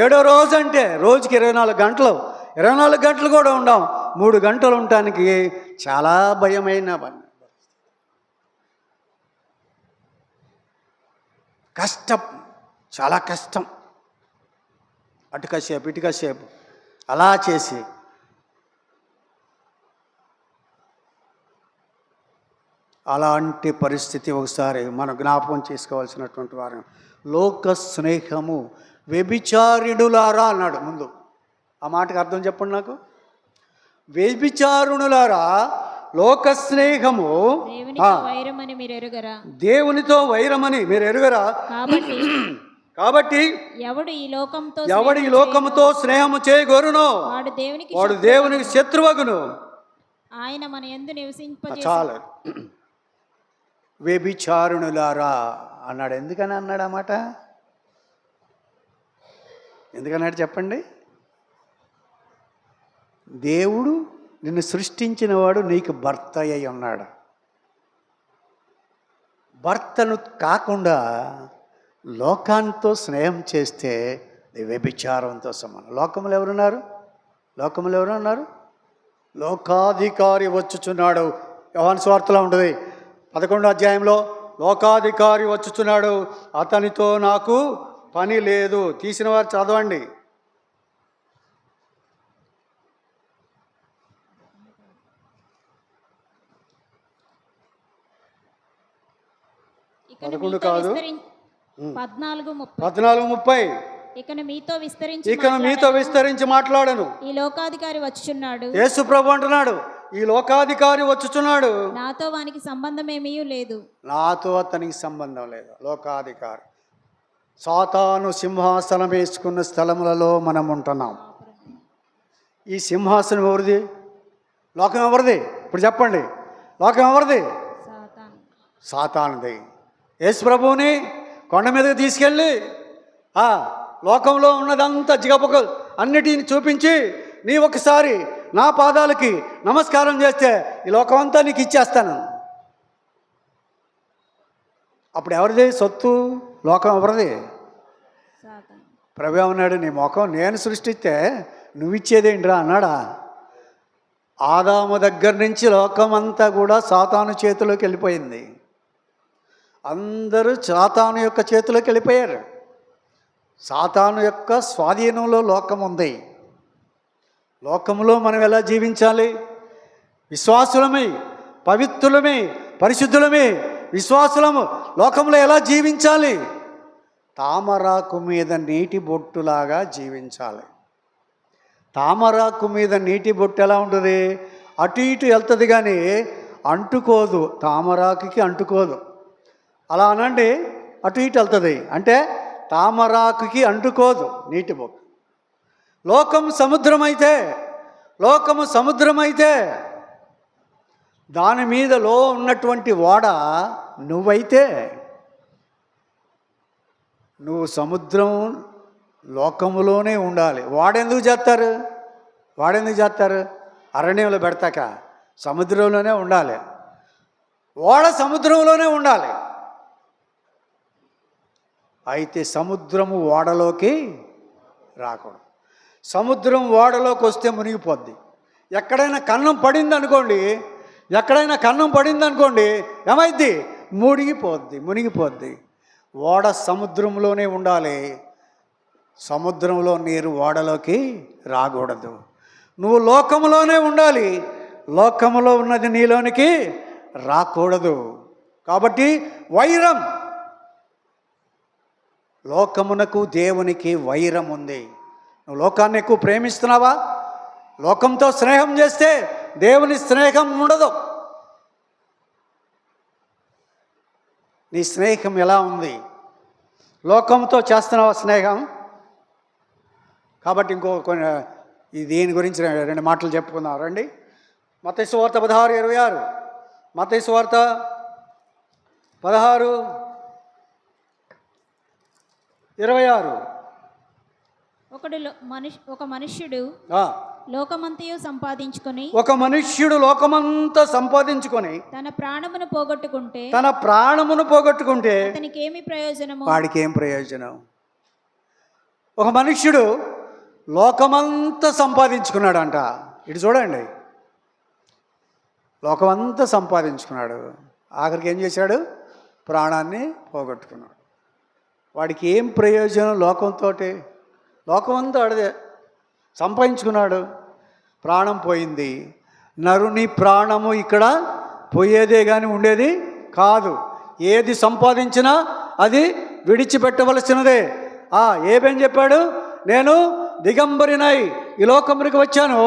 7వ రోజు అంటే రోజుకి 24 గంటలు, 24 గంటలు కూడా ఉండాం. 3 గంటలు ఉండటానికి చాలా భయమైన పని, కష్టం, చాలా కష్టం. అటు కాసేపు ఇటు కాసేపు అలా చేసి అలాంటి పరిస్థితి ఒకసారి మనం జ్ఞాపకం చేసుకోవాల్సినటువంటి వారు. లోక స్నేహము వ్యభిచారిణులారా అన్నాడు ముందు. ఆ మాటకు అర్థం చెప్పండి నాకు. వ్యభిచారుణులారా, లోక స్నేహము దేవునితో వైరమని మీరు ఎరుగరా? దేవునితో వైరమని మీరు ఎరుగరా? కాబట్టి ఎవడు ఈ లోకముతో స్నేహము చేయగోరునో వాడు దేవునికి శత్రువగును. ఆయన మన యందు నివసింపజేసి. చాలు. వ్యభిచారుణులారా అన్నాడు. ఎందుకని అన్నాడు ఆ మాట? ఎందుకన్నాడు చెప్పండి? దేవుడు నిన్ను సృష్టించిన వాడు నీకు భర్త అయి ఉన్నాడు. భర్తను కాకుండా లోకాంతో స్నేహం చేస్తే వ్యభిచారంతో సమానం. లోకములు ఎవరున్నారు? లోకాధికారి వచ్చుచున్నాడు. యోహాను సువార్తలో ఉంటుంది 11వ అధ్యాయంలో, లోకాధికారి వచ్చుచున్నాడు, అతనితో నాకు పని లేదు. తీసిన వారు చదవండి. కాదు, 14:30. ఇకను మీతో విస్తరించి మాట్లాడను. ఈ లోకాధికారి వచ్చుచున్నాడు. యేసు ప్రభు అంటున్నాడు, ఈ లోకాధికారి వచ్చుచున్నాడు, నాతో వానికి సంబంధం ఏమీ లేదు. నాతో అతనికి సంబంధం లేదు. లోకాధికారి. సాతాను సింహాసనం వేసుకున్న స్థలములలో మనం ఉంటున్నాం. ఈ సింహాసనం ఎవరిది? లోకం ఎవరిది? ఇప్పుడు చెప్పండి. లోకం ఎవరిది? సాతానుది. యేసు ప్రభువుని కొండ మీదకి తీసుకెళ్ళి లోకంలో ఉన్నదంతా జిగపొగలు అన్నిటిని చూపించి, నీ ఒకసారి నా పాదాలకి నమస్కారం చేస్తే ఈ లోకం అంతా నీకు ఇచ్చేస్తాను. అప్పుడు ఎవరిది సొత్తు? లోకం ఎవరిది? ప్రభు అన్నాడు, నీ ముఖం నేను సృష్టిస్తే నువ్వు ఇచ్చేదేంట్రా అన్నాడా? ఆదాము దగ్గర నుంచి లోకం అంతా కూడా సాతాను చేతిలోకి వెళ్ళిపోయింది. అందరూ సాతాను యొక్క చేతిలోకి వెళ్ళిపోయారు. సాతాను యొక్క స్వాధీనంలో లోకం ఉంది. లోకంలో మనం ఎలా జీవించాలి? విశ్వాసులమై, పవిత్రులమై, పరిశుద్ధులమై, విశ్వాసులము లోకంలో ఎలా జీవించాలి? తామరాకు మీద నీటి బొట్టులాగా జీవించాలి. తామరాకు మీద నీటి బొట్టు ఎలా ఉంటుంది? అటు ఇటు వెళ్తుంది కానీ అంటుకోదు. తామరాకుకి అంటుకోదు. అలా అనండి, అటు ఇటు వెళ్తుంది అంటే తామరాకుకి అంటుకోదు నీటి బొట్టు. లోకము సముద్రమైతే దాని మీదలో ఉన్నటువంటి ఓడ నువ్వైతే, నువ్వు సముద్రం లోకములోనే ఉండాలి. వాడెందుకు చేస్తారు? అరణ్యంలో పెడతాక సముద్రంలోనే ఉండాలి. ఓడ సముద్రంలోనే ఉండాలి. అయితే సముద్రము ఓడలోకి రాకూడదు. సముద్రం ఓడలోకి వస్తే మునిగిపోద్ది. ఎక్కడైనా కన్నం పడింది అనుకోండి ఏమైద్ది? మునిగిపోద్ది. ఓడ సముద్రంలోనే ఉండాలి. సముద్రంలో నీరు ఓడలోకి రాకూడదు. నువ్వు లోకములోనే ఉండాలి. లోకములో ఉన్నది నీలోనికి రాకూడదు. కాబట్టి వైరం, లోకమునకు దేవునికి వైరం ఉంది. నువ్వు లోకాన్ని ఎక్కువ ప్రేమిస్తున్నావా? లోకంతో స్నేహం చేస్తే దేవుని స్నేహం ఉండదు. నీ స్నేహం ఎలా ఉంది? లోకంతో చేస్తున్నావా స్నేహం? కాబట్టి దీని గురించి 2 మాటలు చెప్పుకుందాం రండి. మత్తయి సువార్త 16:26. మత్తయి సువార్త 16:26. ఒక మనుష్యుడు లోకమంతయు సంపాదించుకొని, ఒక మనుష్యుడు లోకమంతా సంపాదించుకొని తన ప్రాణమును పోగొట్టుకుంటే అతనికి ఏమి ప్రయోజనము? వాడికి ఏం ప్రయోజనం? ఒక మనుష్యుడు లోకమంతా సంపాదించుకున్నాడంట. ఇటు చూడండి, లోకమంతా సంపాదించుకున్నాడు, ఆఖరికి ఏం చేశాడు? ప్రాణాన్ని పోగొట్టుకున్నాడు. వాడికి ఏం ప్రయోజనం లోకంతో? లోకమంతా ఆడదే. సంపాదించుకున్నాడు, ప్రాణం పోయింది. నరుని ప్రాణము ఇక్కడ పోయేదే కానీ ఉండేది కాదు. ఏది సంపాదించినా అది విడిచిపెట్టవలసినదే. ఏమని చెప్పాడు? నేను దిగంబరినై ఈ లోకమునికి వచ్చాను,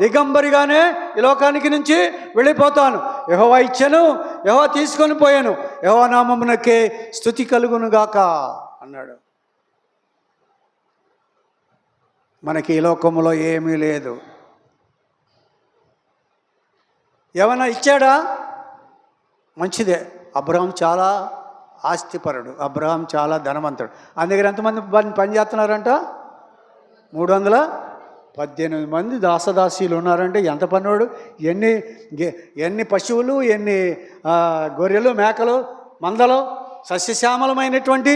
దిగంబరిగానే ఈ లోకానికి నుంచి వెళ్ళిపోతాను. యెహోవా ఇచ్చాను, యెహోవా తీసుకొని పోయాను, యెహోవా నామమునకే స్తుతి కలుగునుగాక అన్నాడు. మనకి ఈ లోకములో ఏమీ లేదు. ఏమైనా ఇచ్చాడా? మంచిదే. అబ్రహాం చాలా ఆస్తిపరుడు, అబ్రహాం చాలా ధనవంతుడు. ఆయన దగ్గర ఎంతమంది పని చేస్తున్నారంట? 318 మంది దాసదాసీలు ఉన్నారంటే ఎంత పనివాడు! ఎన్ని పశువులు, ఎన్ని గొర్రెలు, మేకలు, మందలు, సస్యశ్యామలమైనటువంటి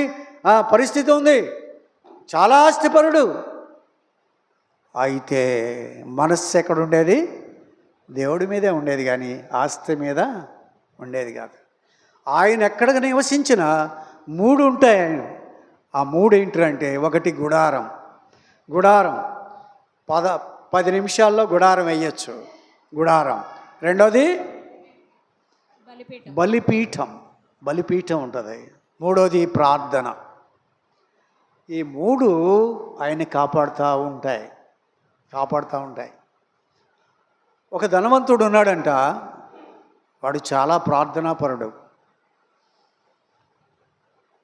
పరిస్థితి ఉంది. చాలా ఆస్తిపరుడు. అయితే మనస్సు ఎక్కడ ఉండేది? దేవుడి మీదే ఉండేది కానీ ఆస్తి మీద ఉండేది కాదు. ఆయన ఎక్కడికి నివసించినా 3 ఉంటాయి ఆయన. ఆ 3 ఏంటంటే, ఒకటి గుడారం. 10 నిమిషాల్లో గుడారం వేయచ్చు, గుడారం. రెండోది బలిపీఠం ఉంటుంది. మూడోది ప్రార్థన. ఈ 3 ఆయన కాపాడుతూ ఉంటాయి. ఒక ధనవంతుడు ఉన్నాడంట, వాడు చాలా ప్రార్థనాపరుడు.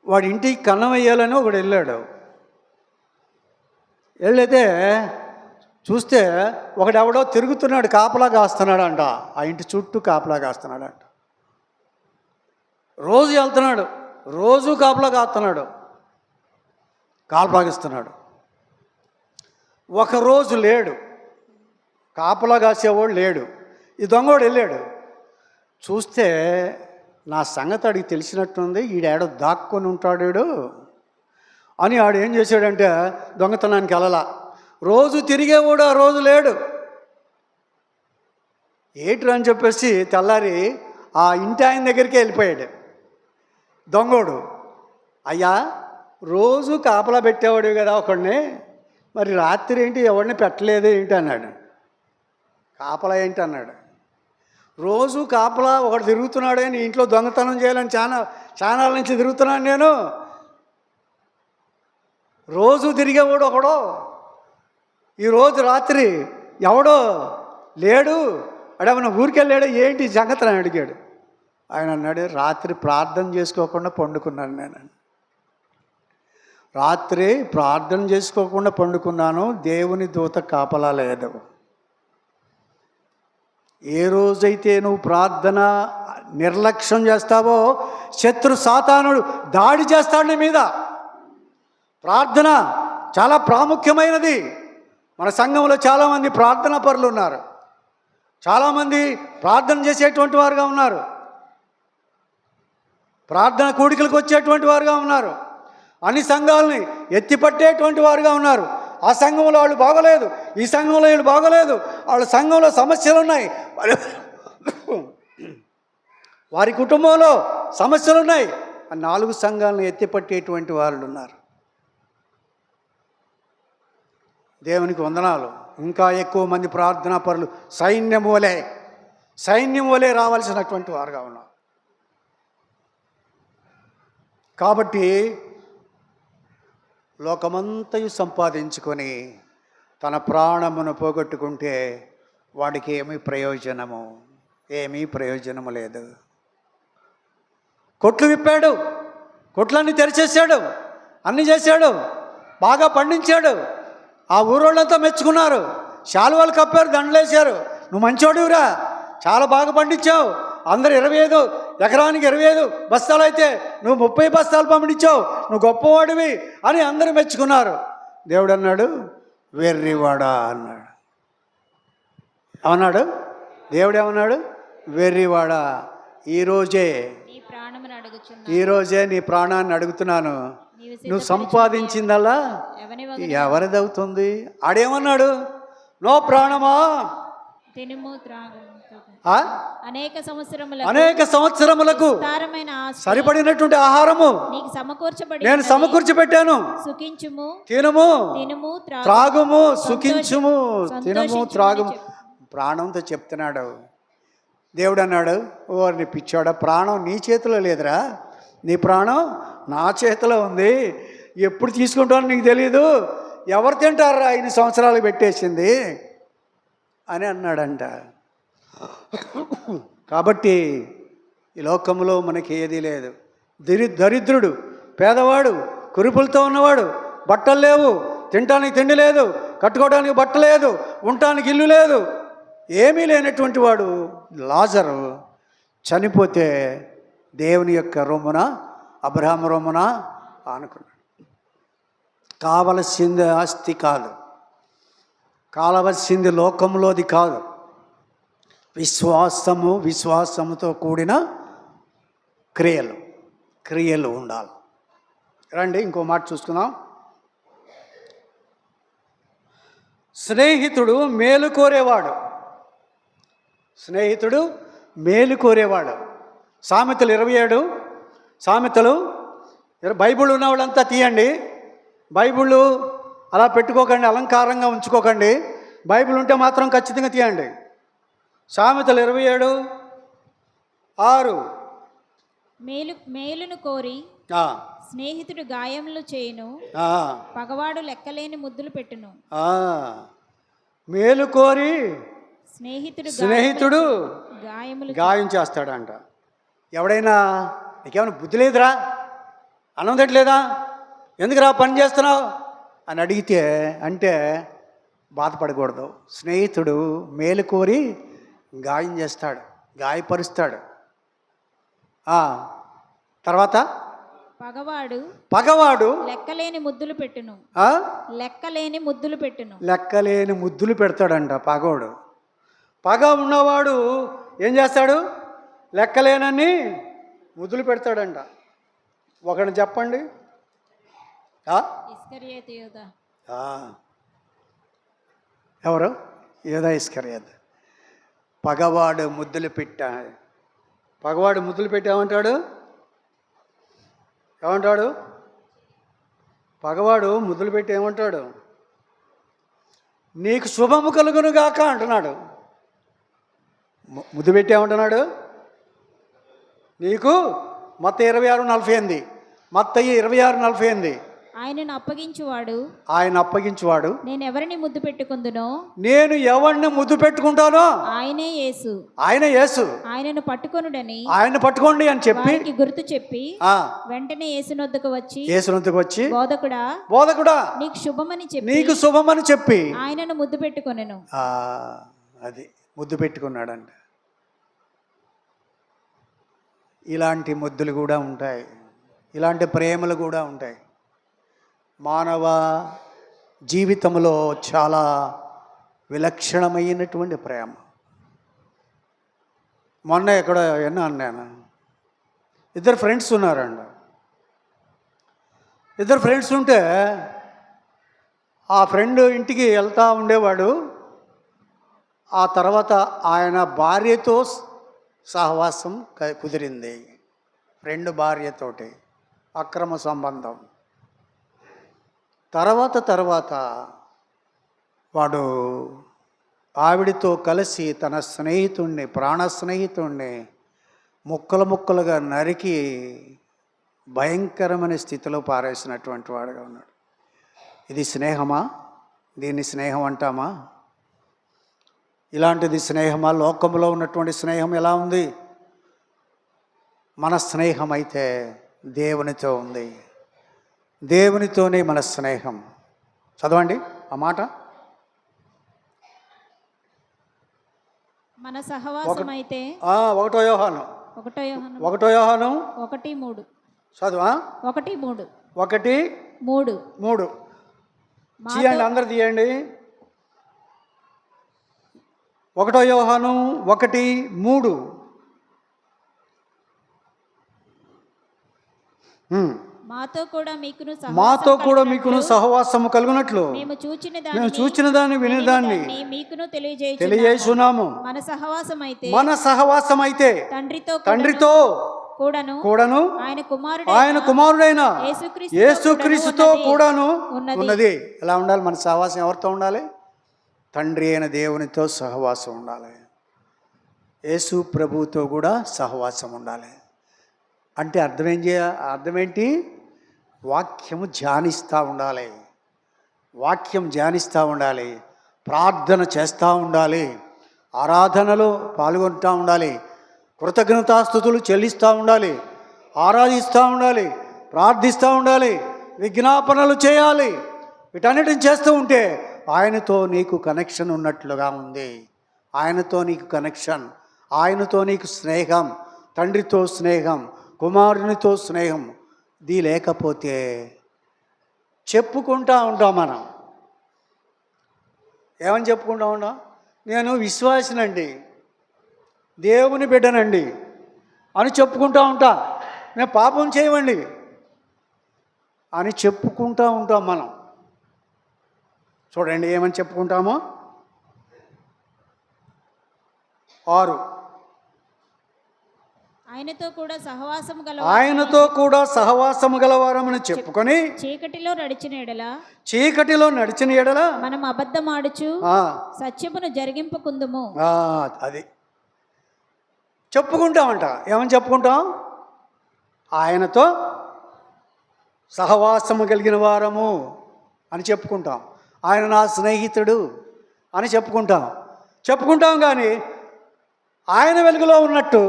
వాడి ఇంటికి కన్నం వేయాలని ఒకడు వెళ్ళాడు. వెళ్ళైతే చూస్తే ఒకడెవడో తిరుగుతున్నాడు, కాపలా కాస్తున్నాడంట. ఆ ఇంటి చుట్టూ కాపలా కాస్తున్నాడంట. రోజు వెళ్తున్నాడు, రోజు కాపలా కాస్తున్నాడు. ఒకరోజు లేడు, కాపలా కాసేవాడు లేడు. ఈ దొంగోడు వెళ్ళాడు. చూస్తే నా సంగతి అడిగి తెలిసినట్టుంది, ఈడేడో దాక్కొని ఉంటాడు అని ఆడు ఏం చేశాడంటే దొంగతనానికి వెళ్ళలా. రోజు తిరిగేవాడు, ఆ రోజు లేడు. ఏట్రా అని చెప్పేసి తెల్లారి ఆ ఇంటి ఆయన దగ్గరికి వెళ్ళిపోయాడు దొంగోడు. అయ్యా, రోజు కాపలా పెట్టేవాడు కదా ఒకడిని, మరి రాత్రి ఏంటి ఎవరిని పెట్టలేదు ఏంటి అన్నాడు. కాపలా ఏంటి అన్నాడు. రోజు కాపలా ఒకడు తిరుగుతున్నాడే, నీ ఇంట్లో దొంగతనం చేయాలని చానాల నుంచి తిరుగుతున్నాను నేను. రోజు తిరిగేవాడు ఒకడో, ఈరోజు రాత్రి ఎవడో లేడు, అడేమన్నా ఊరికెళ్ళాడు ఏంటి సంగతి అని అడిగాడు. ఆయన అన్నాడు, రాత్రి ప్రార్థన చేసుకోకుండా పండుకున్నాను నేను. రాత్రి ప్రార్థన చేసుకోకుండా పండుకున్నాను, దేవుని దూత కాపలా లేదు. ఏ రోజైతే నువ్వు ప్రార్థన నిర్లక్ష్యం చేస్తావో శత్రు సాతానుడు దాడి చేస్తాడు నీ మీద. ప్రార్థన చాలా ప్రాముఖ్యమైనది. మన సంఘంలో చాలామంది ప్రార్థనా పరులు ఉన్నారు, చాలామంది ప్రార్థన చేసేటువంటి వారుగా ఉన్నారు, ప్రార్థన కూడికలకు వచ్చేటువంటి వారుగా ఉన్నారు, అన్ని సంఘాలని ఎత్తిపట్టేటువంటి వారుగా ఉన్నారు. ఆ సంఘంలో వాళ్ళు బాగోలేదు, ఈ సంఘంలో వీళ్ళు బాగోలేదు, వాళ్ళ సంఘంలో సమస్యలు ఉన్నాయి, వారి కుటుంబంలో సమస్యలు ఉన్నాయి, ఆ 4 సంఘాలను ఎత్తిపట్టేటువంటి వాళ్ళు ఉన్నారు. దేవునికి వందనాలు. ఇంకా ఎక్కువ మంది ప్రార్థనా పరులు సైన్యం వలె రావాల్సినటువంటి వారుగా ఉన్నారు. కాబట్టి లోకమంతయు సంపాదించుకొని తన ప్రాణమును పోగొట్టుకుంటే వాడికి ఏమీ ప్రయోజనము లేదు. కొట్లు విప్పాడు, కొట్లన్నీ తెరిచేశాడు, అన్నీ చేశాడు, బాగా పండించాడు. ఆ ఊరోళ్ళంతా మెచ్చుకున్నారు, శాలువాలు కప్పారు, దండలేశారు. నువ్వు మంచోడివిరా, చాలా బాగా పండించావు, అందరు 25 ఎకరానికి 25 బస్తాలు అయితే నువ్వు 30 బస్తాలు పండించావు, నువ్వు గొప్పవాడివి అని అందరూ మెచ్చుకున్నారు. దేవుడు అన్నాడు, వెర్రివాడా అన్నాడు. ఏమన్నాడు దేవుడు? ఏమన్నాడు? వెర్రివాడా, ఈరోజే నీ ప్రాణాన్ని అడుగుతున్నాను. నువ్వు సంపాదించిందల్లా ఎవరిదవుతుంది? ఆడేమన్నాడు? నో ప్రాణమా, అనేక సంవత్సరములకు సరిపడినటువంటి ఆహారము నేను సమకూర్చి పెట్టాను. తినుము, త్రాగుము, సుఖించుము. తినుము, త్రాగుము. ప్రాణంతో చెప్తున్నాడు. దేవుడు అన్నాడు, ఓర్ని పిచ్చాడా, ప్రాణం నీ చేతిలో లేదురా, నీ ప్రాణం నా చేతిలో ఉంది. ఎప్పుడు తీసుకుంటానో నీకు తెలీదు, ఎవరు తింటారా ఇన్ని సంవత్సరాలు పెట్టేసింది అని అన్నాడంట. కాబట్టి ఈ లోకంలో మనకి ఏదీ లేదు. దరిద్రుడు, పేదవాడు, కురుపులతో ఉన్నవాడు, బట్టలు లేవు, తినటానికి తిండి లేదు, కట్టుకోవడానికి బట్ట లేదు, ఉండటానికి ఇల్లు లేదు, ఏమీ లేనటువంటి వాడు లాజరు చనిపోతే దేవుని యొక్క రొమ్మున, అబ్రహాము రొమ్మున ఆనుకున్నాడు. కావలసింది ఆస్తి కాదు, కావలసింది లోకంలోది కాదు, విశ్వాసముతో కూడిన క్రియలు ఉండాలి. రండి ఇంకో మాట చూసుకుందాం. స్నేహితుడు మేలు కోరేవాడు. సామెతలు 27. సామెతలు బైబిల్ ఉన్న వాళ్ళంతా తీయండి. బైబిల్ అలా పెట్టుకోకండి, అలంకారంగా ఉంచుకోకండి. బైబిల్ ఉంటే మాత్రం ఖచ్చితంగా తీయండి. సామెతలు 27:6. మేలును కోరి స్నేహితుడు గాయములు చేయును, పగవాడు లెక్కలేని ముద్దులు పెట్టును. మేలు కోరి స్నేహితుడు గాయం చేస్తాడంట. ఎవడైనా నీకేమైనా బుద్ధి లేదురా, అన్నం తిట్టలేదా, ఎందుకురా పని చేస్తున్నావు అని అడిగితే అంటే బాధపడకూడదు. స్నేహితుడు మేలు కోరి గాయం చేస్తాడు, గాయపరుస్తాడు. తర్వాత పగవాడు లెక్కలేని ముద్దులు పెట్టును. లెక్కలేని ముద్దులు పెడతాడంట పగవాడు. పగ ఉన్నవాడు ఏం చేస్తాడు? లెక్కలేనని ముద్దులు పెడతాడంట. ఒకటి చెప్పండి. ఎవరు? యూదా ఇస్కరియోతు. పగవాడు ముద్దులు పెట్టి ఏమంటాడు? పగవాడు ముద్దులు పెట్టి ఏమంటాడు? నీకు శుభము కలుగునుగాక అంటున్నాడు. ముద్దు పెట్టి ఏమంటున్నాడు? నీకు మత్తయి 26:48, మత్తయి 26:48. ఆయనను అప్పగించువాడు నేను ఎవరిని ముద్దు పెట్టుకుందునో నేను ఎవరిని ముద్దు పెట్టుకుంటానో ఆయనే యేసు ఆయనను పట్టుకోండి అని చెప్పి గుర్తు చెప్పి ఆ వెంటనే యేసునొద్దకు వచ్చి బోధకుడా నీకు శుభమని చెప్పి ఆయనను ముద్దు పెట్టుకొనెను. అది ముద్దు పెట్టుకున్నాడంట. ఇలాంటి ముద్దులు కూడా ఉంటాయి, ఇలాంటి ప్రేమలు కూడా ఉంటాయి. మానవ జీవితంలో చాలా విలక్షణమైనటువంటి ప్రేమ. మొన్న ఎక్కడ విన్నాను నేను, ఇద్దరు ఫ్రెండ్స్ ఉన్నారండి. ఇద్దరు ఫ్రెండ్స్ ఉంటే ఆ ఫ్రెండ్ ఇంటికి వెళ్తూ ఉండేవాడు. ఆ తర్వాత ఆయన భార్యతో సహవాసం కుదిరింది. ఫ్రెండ్ భార్యతోటి అక్రమ సంబంధం. తర్వాత వాడు ఆవిడితో కలిసి తన స్నేహితుణ్ణి, ప్రాణ స్నేహితుణ్ణి ముక్కలుగా నరికి భయంకరమైన స్థితిలో పారేసినటువంటి వాడుగా ఉన్నాడు. ఇది స్నేహమా? దీన్ని స్నేహం అంటామా? ఇలాంటిది స్నేహమా? లోకంలో ఉన్నటువంటి స్నేహం ఎలా ఉంది? మన స్నేహం అయితే దేవునితో ఉంది. దేవునితోనే మన స్నేహం. చదవండి ఆ మాట. మన సహవాసం అయితే 1 యోహాను 1:3 చదువా. 1:3 తీయండి, అందరు తీయండి. 1 యోహాను 1:3. మాతో కూడా మీకును సహవాసము కలుగునట్లు మేము చూచిన దాన్ని వినేదాన్ని మీకును తెలియజేస్తున్నాము. మన సహవాసం అయితే తండ్రితో కూడాను ఆయన కుమారుడైన యేసుక్రీస్తుతో కూడాను ఉన్నది. ఎలా ఉండాలి మన సహవాసం? ఎవరితో ఉండాలి? తండ్రి అయిన దేవునితో సహవాసం ఉండాలి. యేసు ప్రభువుతో కూడా సహవాసం ఉండాలి. అంటే అర్థమేంటి? వాక్యము ధ్యానిస్తూ ఉండాలి, ప్రార్థన చేస్తూ ఉండాలి, ఆరాధనలో పాల్గొంటూ ఉండాలి, కృతజ్ఞతాస్తుతులు చెల్లిస్తూ ఉండాలి, ఆరాధిస్తూ ఉండాలి, ప్రార్థిస్తూ ఉండాలి, విజ్ఞాపనలు చేయాలి. వీటన్నిటిని చేస్తూ ఉంటే ఆయనతో నీకు కనెక్షన్ ఉన్నట్లుగా ఉంది. ఆయనతో నీకు కనెక్షన్, ఆయనతో నీకు స్నేహం, తండ్రితో స్నేహం, కుమారునితో స్నేహం. ఇది లేకపోతే చెప్పుకుంటూ ఉంటాం. మనం ఏమని చెప్పుకుంటూ ఉంటాం? నేను విశ్వాసినండి, దేవుని బిడ్డనండి అని చెప్పుకుంటూ ఉంటా. మేము పాపం చేయమండి అని చెప్పుకుంటూ ఉంటాం మనం. చూడండి ఏమని చెప్పుకుంటామో. 6 ఆయనతో కూడా సహవాసము గలవారమని చెప్పుకొని చీకటిలో నడిచిన ఎడల మనం అబద్ధమాడుచు సత్యమును జరిగింపకుందుము. అది చెప్పుకుంటామంట. ఏమని చెప్పుకుంటాం? ఆయనతో సహవాసము కలిగిన వారము అని చెప్పుకుంటాం. ఆయన నా స్నేహితుడు అని చెప్పుకుంటాం కానీ ఆయన వెలుగులో ఉన్నట్టు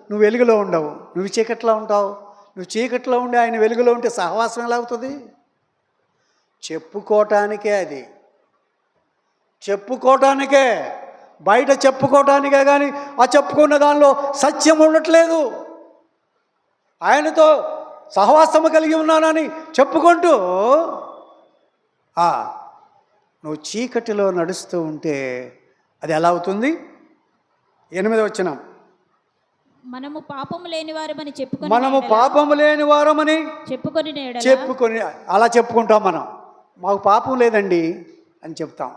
నువ్వు వెలుగులో ఉండవు. నువ్వు చీకట్లో ఉంటావు. నువ్వు చీకట్లో ఉండి ఆయన వెలుగులో ఉంటే సహవాసం ఎలా అవుతుంది? చెప్పుకోవటానికే, అది చెప్పుకోవటానికే, బయట చెప్పుకోవటానికే. కానీ ఆ చెప్పుకున్న దానిలో సత్యం ఉండట్లేదు. ఆయనతో సహవాసము కలిగి ఉన్నానని చెప్పుకుంటూ నువ్వు చీకటిలో నడుస్తూ ఉంటే అది ఎలా అవుతుంది? 8వ వచనం. మనము పాపము లేని వారమని చెప్పుకొని అలా చెప్పుకుంటాం. మనం మాకు పాపం లేదండి అని చెప్తాం.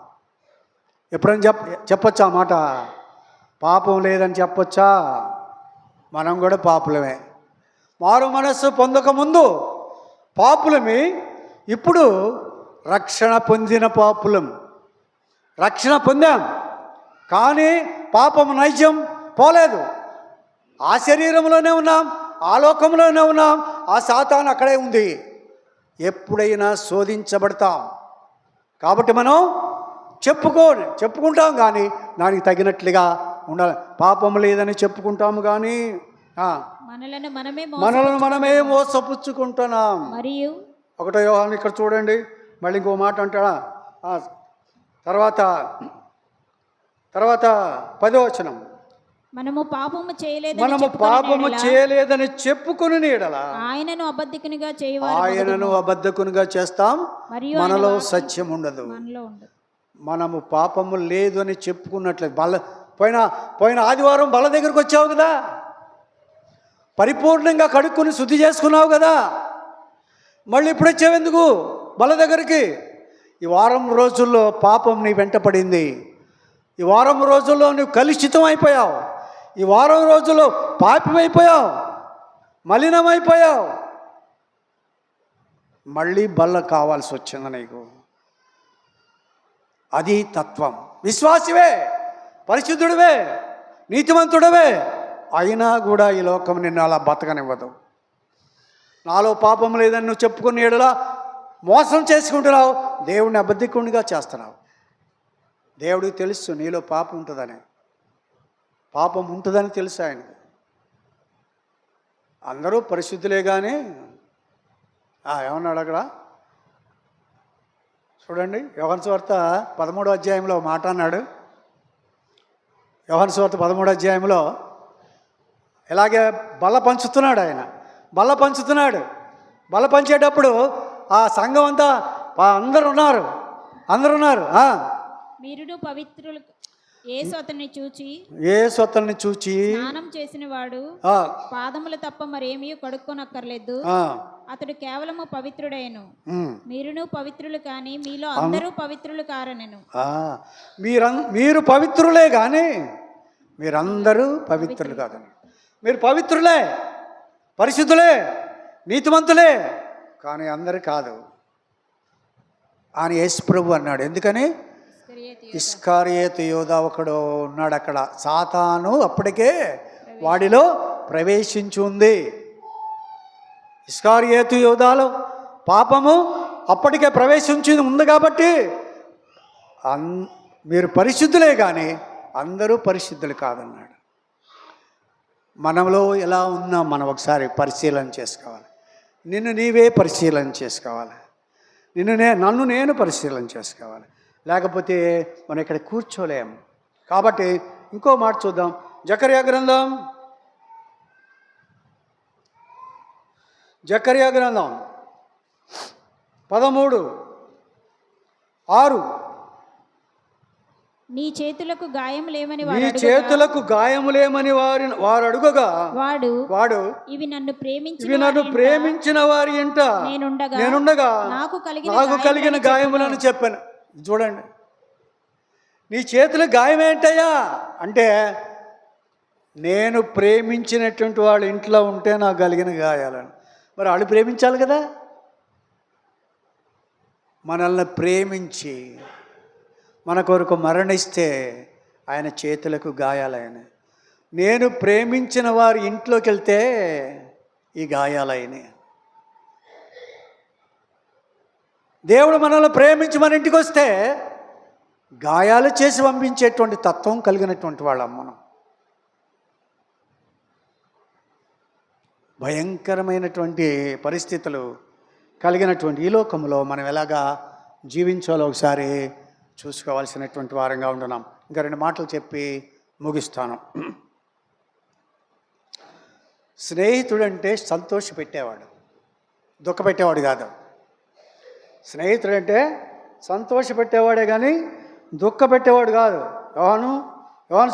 ఎప్పుడైనా చెప్పొచ్చా మాట? పాపం లేదని చెప్పొచ్చా? మనం కూడా పాపులమే. మారు మనస్సు పొందక ముందు పాపులమి. ఇప్పుడు రక్షణ పొందిన పాపులం, రక్షణ పొందాం, కానీ పాపము నైజం పోలేదు. ఆ శరీరంలోనే ఉన్నాం, ఆ లోకంలోనే ఉన్నాం, ఆ సాతాను అక్కడే ఉంది. ఎప్పుడైనా శోధించబడతాం. కాబట్టి మనం చెప్పుకుంటాం కానీ దానికి తగినట్లుగా ఉండాలి. పాపం లేదని చెప్పుకుంటాము కానీ మనలను మనమే మోసపుచ్చుకుంటున్నాం. మరియు 1 యోహాను ఇక్కడ చూడండి, మళ్ళీ ఇంకో మాట అంటాడా, తర్వాత 10వ వచనం, మనము పాపము చేయలేదని చెప్పుకుని నీడలా ఆయనను అబద్ధకునిగా చేస్తాం, మనలో సత్యం ఉండదు. మనము పాపము లేదు అని చెప్పుకున్నట్లేదు. పోయిన ఆదివారం బల దగ్గరికి వచ్చావు కదా, పరిపూర్ణంగా కడుక్కుని శుద్ధి చేసుకున్నావు కదా, మళ్ళీ ఇప్పుడు వచ్చావెందుకు బల దగ్గరికి? ఈ వారం రోజుల్లో పాపం నీ వెంట పడింది. ఈ వారం రోజుల్లో నువ్వు కలుషితం అయిపోయావు. ఈ వారం రోజుల్లో పాపిమైపోయావు, మలినమైపోయావు. మళ్ళీ బల్ల కావాల్సి వచ్చింది నీకు. అది తత్వం. విశ్వాసివే, పరిశుద్ధుడివే, నీతిమంతుడివే, అయినా కూడా ఈ లోకం నిన్ను అలా బతకనివ్వదు. నాలో పాపం లేదని నువ్వు చెప్పుకుని ఎడలా మోసం చేసుకుంటున్నావు, దేవుడిని అబద్ధికునిగా చేస్తున్నావు. దేవుడికి తెలుసు నీలో పాపం ఉంటుందని తెలుసు ఆయనకి. అందరూ పరిశుద్ధులే కానీ ఏమన్నాడు అక్కడ చూడండి, యోహాను సువార్త 13వ అధ్యాయంలో మాట అన్నాడు. యోహాను సువార్త 13వ అధ్యాయంలో ఇలాగే బల్ల పంచుతున్నాడు. ఆయన బల్ల పంచేటప్పుడు ఆ సంఘం అంతా అందరు ఉన్నారు. మీరును పవిత్రులు యేసు అతన్ని చూచి స్నానం చేసిన వాడు పాదములు తప్ప మరేమీ కడుక్కొనక్కర్లేదు, అతడు కేవలము పవిత్రుడైను. మీరును పవిత్రులు కానీ మీలో అందరూ పవిత్రులు కారనెను. మీరు పవిత్రులే కానీ మీరందరూ పవిత్రులు కాదని. మీరు పవిత్రులే, పరిశుద్ధులే, నీతిమంతులే, కానీ అందరు కాదు అని యేసు ప్రభు అన్నాడు. ఎందుకని? ఇస్కారియోతు యోధా ఒకడు ఉన్నాడు అక్కడ. సాతాను అప్పటికే వాడిలో ప్రవేశించి ఉంది. ఇస్కారియోతు యోధాలో పాపము అప్పటికే ప్రవేశించి ఉంది. కాబట్టి మీరు పరిశుద్ధులే కానీ అందరూ పరిశుద్ధులు కాదన్నాడు. మనలో ఎలా ఉన్నా మనం ఒకసారి పరిశీలన చేసుకోవాలి. నిన్ను నీవే పరిశీలన చేసుకోవాలి. నన్ను నేను పరిశీలన చేసుకోవాలి. లేకపోతే మనం ఇక్కడ కూర్చోలేము. కాబట్టి ఇంకో మాట చూద్దాం. జకర్యా గ్రంథం 13:6 నీ చేతులకు గాయములేమని వారు అడుగగా వాడు ఇవి నన్ను ప్రేమించిన వారి ఇంట నేనుండగా నాకు కలిగిన గాయములను చెప్పాను. చూడండి, నీ చేతుల గాయం ఏంటయ్యా అంటే, నేను ప్రేమించినటువంటి వాళ్ళ ఇంట్లో ఉంటే నాకు కలిగిన గాయాలను. మరి వాళ్ళు ప్రేమించాలి కదా. మనల్ని ప్రేమించి మన కొరకు మరణిస్తే ఆయన చేతులకు గాయాలైన. నేను ప్రేమించిన వారి ఇంట్లోకి వెళ్తే ఈ గాయాలైనాయి. దేవుడు మనల్ని ప్రేమించి మన ఇంటికి వస్తే గాయాలు చేసి పంపించేటువంటి తత్వం కలిగినటువంటి వాళ్ళం మనం. భయంకరమైనటువంటి పరిస్థితులు కలిగినటువంటి ఈ లోకంలో మనం ఎలాగా జీవించాలో ఒకసారి చూసుకోవాల్సినటువంటి వారంగా ఉంటున్నాం. ఇంకా 2 మాటలు చెప్పి ముగిస్తాను. స్నేహితుడంటే సంతోషపెట్టేవాడు, దుఃఖపెట్టేవాడు కాదు. స్నేహితుడంటే సంతోషపెట్టేవాడే కానీ దుఃఖపెట్టేవాడు కాదు. యోహాను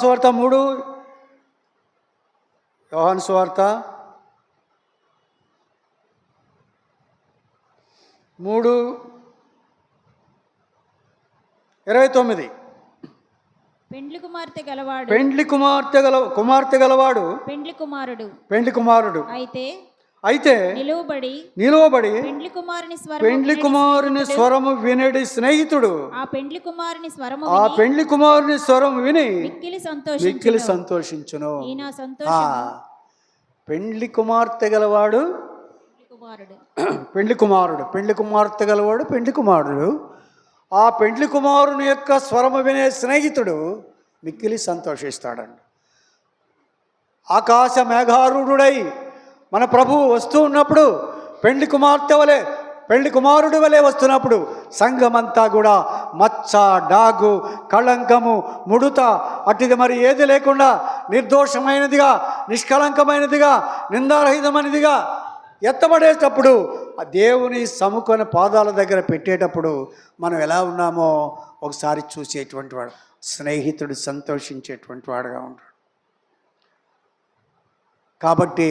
సువార్త 3:29 పెండ్లి కుమార్తె గలవాడు పెండ్లి కుమారుడు పెండ్లి కుమారుడు అయితే నిలువబడి పెండ్లి కుమారుని స్వరము వినడి స్నేహితుడు ఆ పెండ్లి కుమారుని స్వరము విని మిక్కిలి సంతోషించును. ఈయన సంతోషము పెండ్లి కుమార్తె గలవాడు పెండ్లి కుమార్తె గలవాడు పెండ్లి కుమారుడు. ఆ పెండ్లి కుమారుని యొక్క స్వరము వినే స్నేహితుడు మిక్కిలి సంతోషిస్తాడండి. ఆకాశ మేఘారూఢుడై మన ప్రభువు వస్తూ ఉన్నప్పుడు పెండ్లి కుమారుడు వలె వస్తున్నప్పుడు సంఘమంతా కూడా మచ్చ, డాగు, కళంకము, ముడుత అట్టిది మరి ఏది లేకుండా నిర్దోషమైనదిగా, నిష్కళంకమైనదిగా, నిందారహితమైనదిగా ఎత్తబడేటప్పుడు ఆ దేవుని సముఖన పాదాల దగ్గర పెట్టేటప్పుడు మనం ఎలా ఉన్నామో ఒకసారి చూసేటువంటి వాడు, స్నేహితుడు సంతోషించేటువంటి వాడుగా ఉంటాడు. కాబట్టి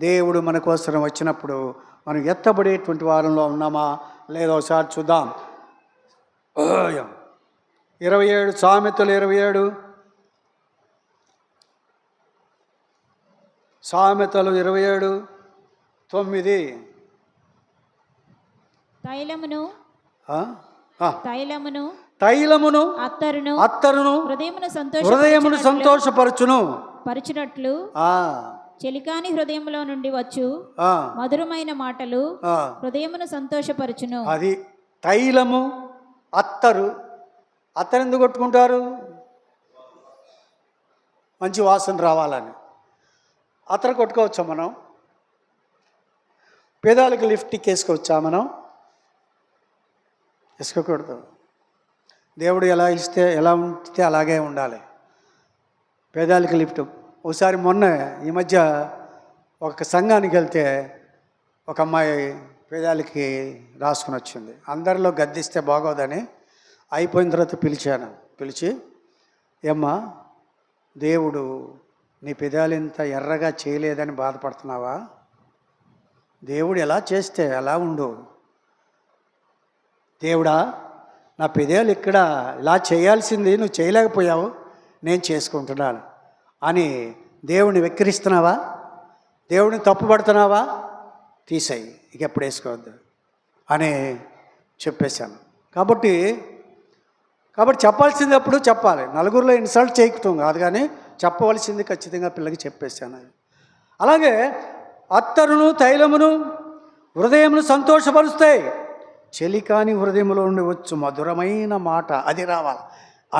దేవుడు మన కోసం వచ్చినప్పుడు మనం ఎత్తబడేటువంటి వారంలో ఉన్నామా లేదా ఒకసారి చూద్దాం. 27 సామెతలు 27 సామెతలు 27:9 తైలమును అత్తరును హృదయమును సంతోషపరచును చెలికాని హృదయంలో నుండి వచ్చు మధురమైన మాటలు హృదయమును సంతోషపరచును. అది తైలము, అత్తరు ఎందుకు కొట్టుకుంటారు? మంచి వాసన రావాలని. అత్తరు కొట్టుకోవచ్చా మనం? పేదాలకు లిప్స్టిక్ వేసుకోవచ్చా మనం? వేసుకోకూడదు. దేవుడు ఎలా ఇస్తే ఎలా ఉంటే అలాగే ఉండాలి. పేదాలకు లిఫ్ట్. ఒకసారి మొన్న ఈ మధ్య ఒక సంఘానికి వెళ్తే ఒక అమ్మాయి పేదాలకి రాసుకుని వచ్చింది. అందరిలో గద్దిస్తే బాగోదని అయిపోయిన తర్వాత పిలిచి ఏమ్మా, దేవుడు నీ పెదాలు ఇంత ఎర్రగా చేయలేదని బాధపడుతున్నావా? దేవుడు ఎలా చేస్తే ఎలా ఉండు? దేవుడా, నా పెదాలు ఇక్కడ ఇలా చేయాల్సింది నువ్వు చేయలేకపోయావు, నేను చేసుకుంటున్నాను అని దేవుడిని వెక్కిరిస్తున్నావా? దేవుడిని తప్పుపడుతున్నావా? తీసేయి, ఇక ఎప్పుడు వేసుకోవద్దు అని చెప్పేశాను. కాబట్టి చెప్పాల్సింది అప్పుడు చెప్పాలి. నలుగురిలో ఇన్సల్ట్ చేయటం కాదు, కానీ చెప్పవలసింది ఖచ్చితంగా పిల్లకి చెప్పేశాను. అలాగే అత్తరును తైలమును హృదయమును సంతోషపరుస్తాయి. చెలికాని హృదయంలో ఉండి వచ్చు మధురమైన మాట అది రావాలి.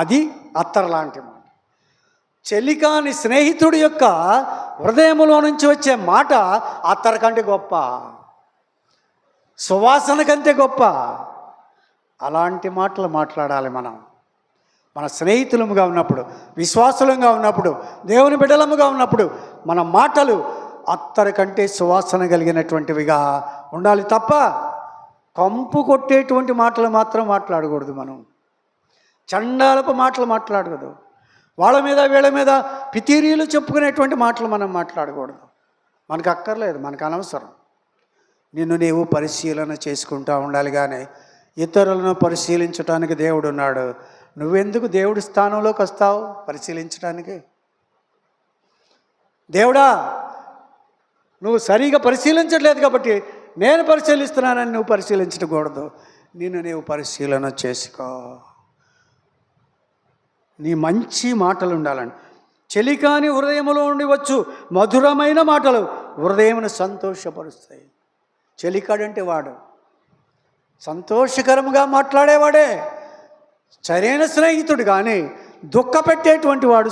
అది అత్తరు లాంటి మాట. చెలికాని స్నేహితుడి యొక్క హృదయంలో నుంచి వచ్చే మాట అత్తరు కంటే గొప్ప, సువాసన కంటే గొప్ప. అలాంటి మాటలు మాట్లాడాలి మనం. మన స్నేహితులముగా ఉన్నప్పుడు, విశ్వాసులంగా ఉన్నప్పుడు, దేవుని బిడ్డలముగా ఉన్నప్పుడు మన మాటలు అత్తరు కంటే సువాసన కలిగినటువంటివిగా ఉండాలి తప్ప కంపు కొట్టేటువంటి మాటలు మాత్రం మాట్లాడకూడదు. మనం చండాలపు మాటలు మాట్లాడకూడదు. వాళ్ళ మీద వీళ్ళ మీద పితీరీలు చెప్పుకునేటువంటి మాటలు మనం మాట్లాడకూడదు. మనకు అక్కర్లేదు, మనకు అనవసరం. నిన్ను నీవు పరిశీలన చేసుకుంటూ ఉండాలి, కానీ ఇతరులను పరిశీలించడానికి దేవుడు ఉన్నాడు. నువ్వెందుకు దేవుడి స్థానంలోకి వస్తావు పరిశీలించడానికి? దేవుడా, నువ్వు సరిగా పరిశీలించట్లేదు కాబట్టి నేను పరిశీలిస్తున్నానని నువ్వు పరిశీలించకూడదు. నిన్ను నీవు పరిశీలన చేసుకో. నీ మంచి మాటలు ఉండాలండి. చెలికాని హృదయములో ఉండి వచ్చు మధురమైన మాటలు హృదయమును సంతోషపరుస్తాయి. చెలికాడంటే వాడు సంతోషకరముగా మాట్లాడేవాడే సరైన స్నేహితుడు, కానీ దుఃఖపెట్టేటువంటి వాడు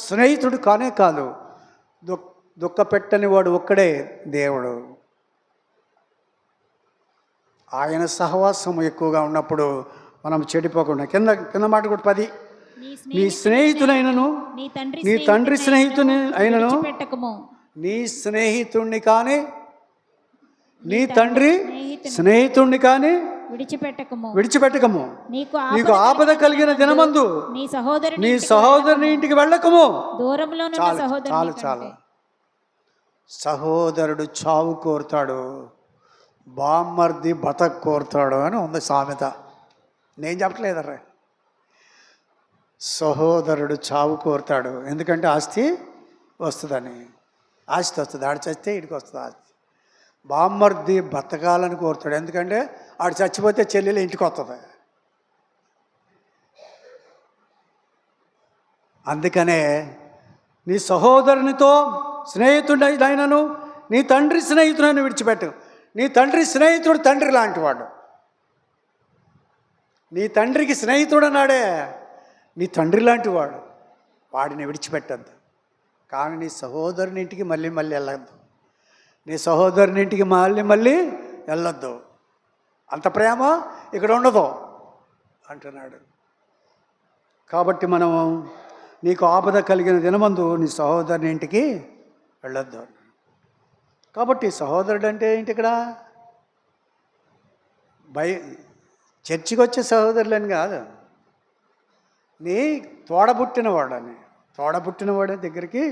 స్నేహితుడు కానే కాదు. దుఃఖపెట్టని వాడు ఒక్కడే దేవుడు. ఆయన సహవాసం ఎక్కువగా ఉన్నప్పుడు మనం చెడిపోకుండా. కింద మాట కూడా 10 నీ స్నేహితునైనను నీ తండ్రి స్నేహితుని అయినను నీ స్నేహితుణ్ణి కానీ నీ తండ్రి స్నేహితుణ్ణి కానీ విడిచిపెట్టకము. నీకు ఆపద కలిగిన దినమందు నీ సహోదరుని ఇంటికి వెళ్ళకము. చాలు. సహోదరుడు చావు కోరుతాడు, బామ్మర్ది బతక కోరుతాడు అని ఉంది సామెత. నేను చెప్పట్లేదర్రా. సహోదరుడు చావు కోరుతాడు, ఎందుకంటే ఆస్తి వస్తుందని. ఆస్తి వస్తుంది, ఆడి చస్తే ఇడికి వస్తుంది ఆస్తి. బామ్మర్ది బతకాలని కోరుతాడు. ఎందుకంటే ఆడు చచ్చిపోతే చెల్లెలు ఇంటికి వస్తుంది. అందుకనే నీ సహోదరునితో స్నేహితుడైనను నీ తండ్రి స్నేహితుడైన విడిచిపెట్టు. నీ తండ్రి స్నేహితుడు తండ్రి లాంటివాడు. నీ తండ్రికి స్నేహితుడు అన్నాడే, నీ తండ్రి లాంటివాడు. వాడిని విడిచిపెట్టద్దు. కానీ నీ సహోదరుని ఇంటికి మళ్ళీ వెళ్ళొద్దు. నీ సహోదరుని ఇంటికి మళ్ళీ వెళ్ళొద్దు. అంత ప్రేమ ఇక్కడ ఉండదు అంటున్నాడు. కాబట్టి మనం నీకు ఆపద కలిగిన దినమందు నీ సహోదరుని ఇంటికి వెళ్ళొద్దు. కాబట్టి సహోదరుడు అంటే ఏంటి? ఇక్కడ చర్చికి వచ్చే సహోదరులని కాదు, నీ తోడబుట్టినవాడి దగ్గరికి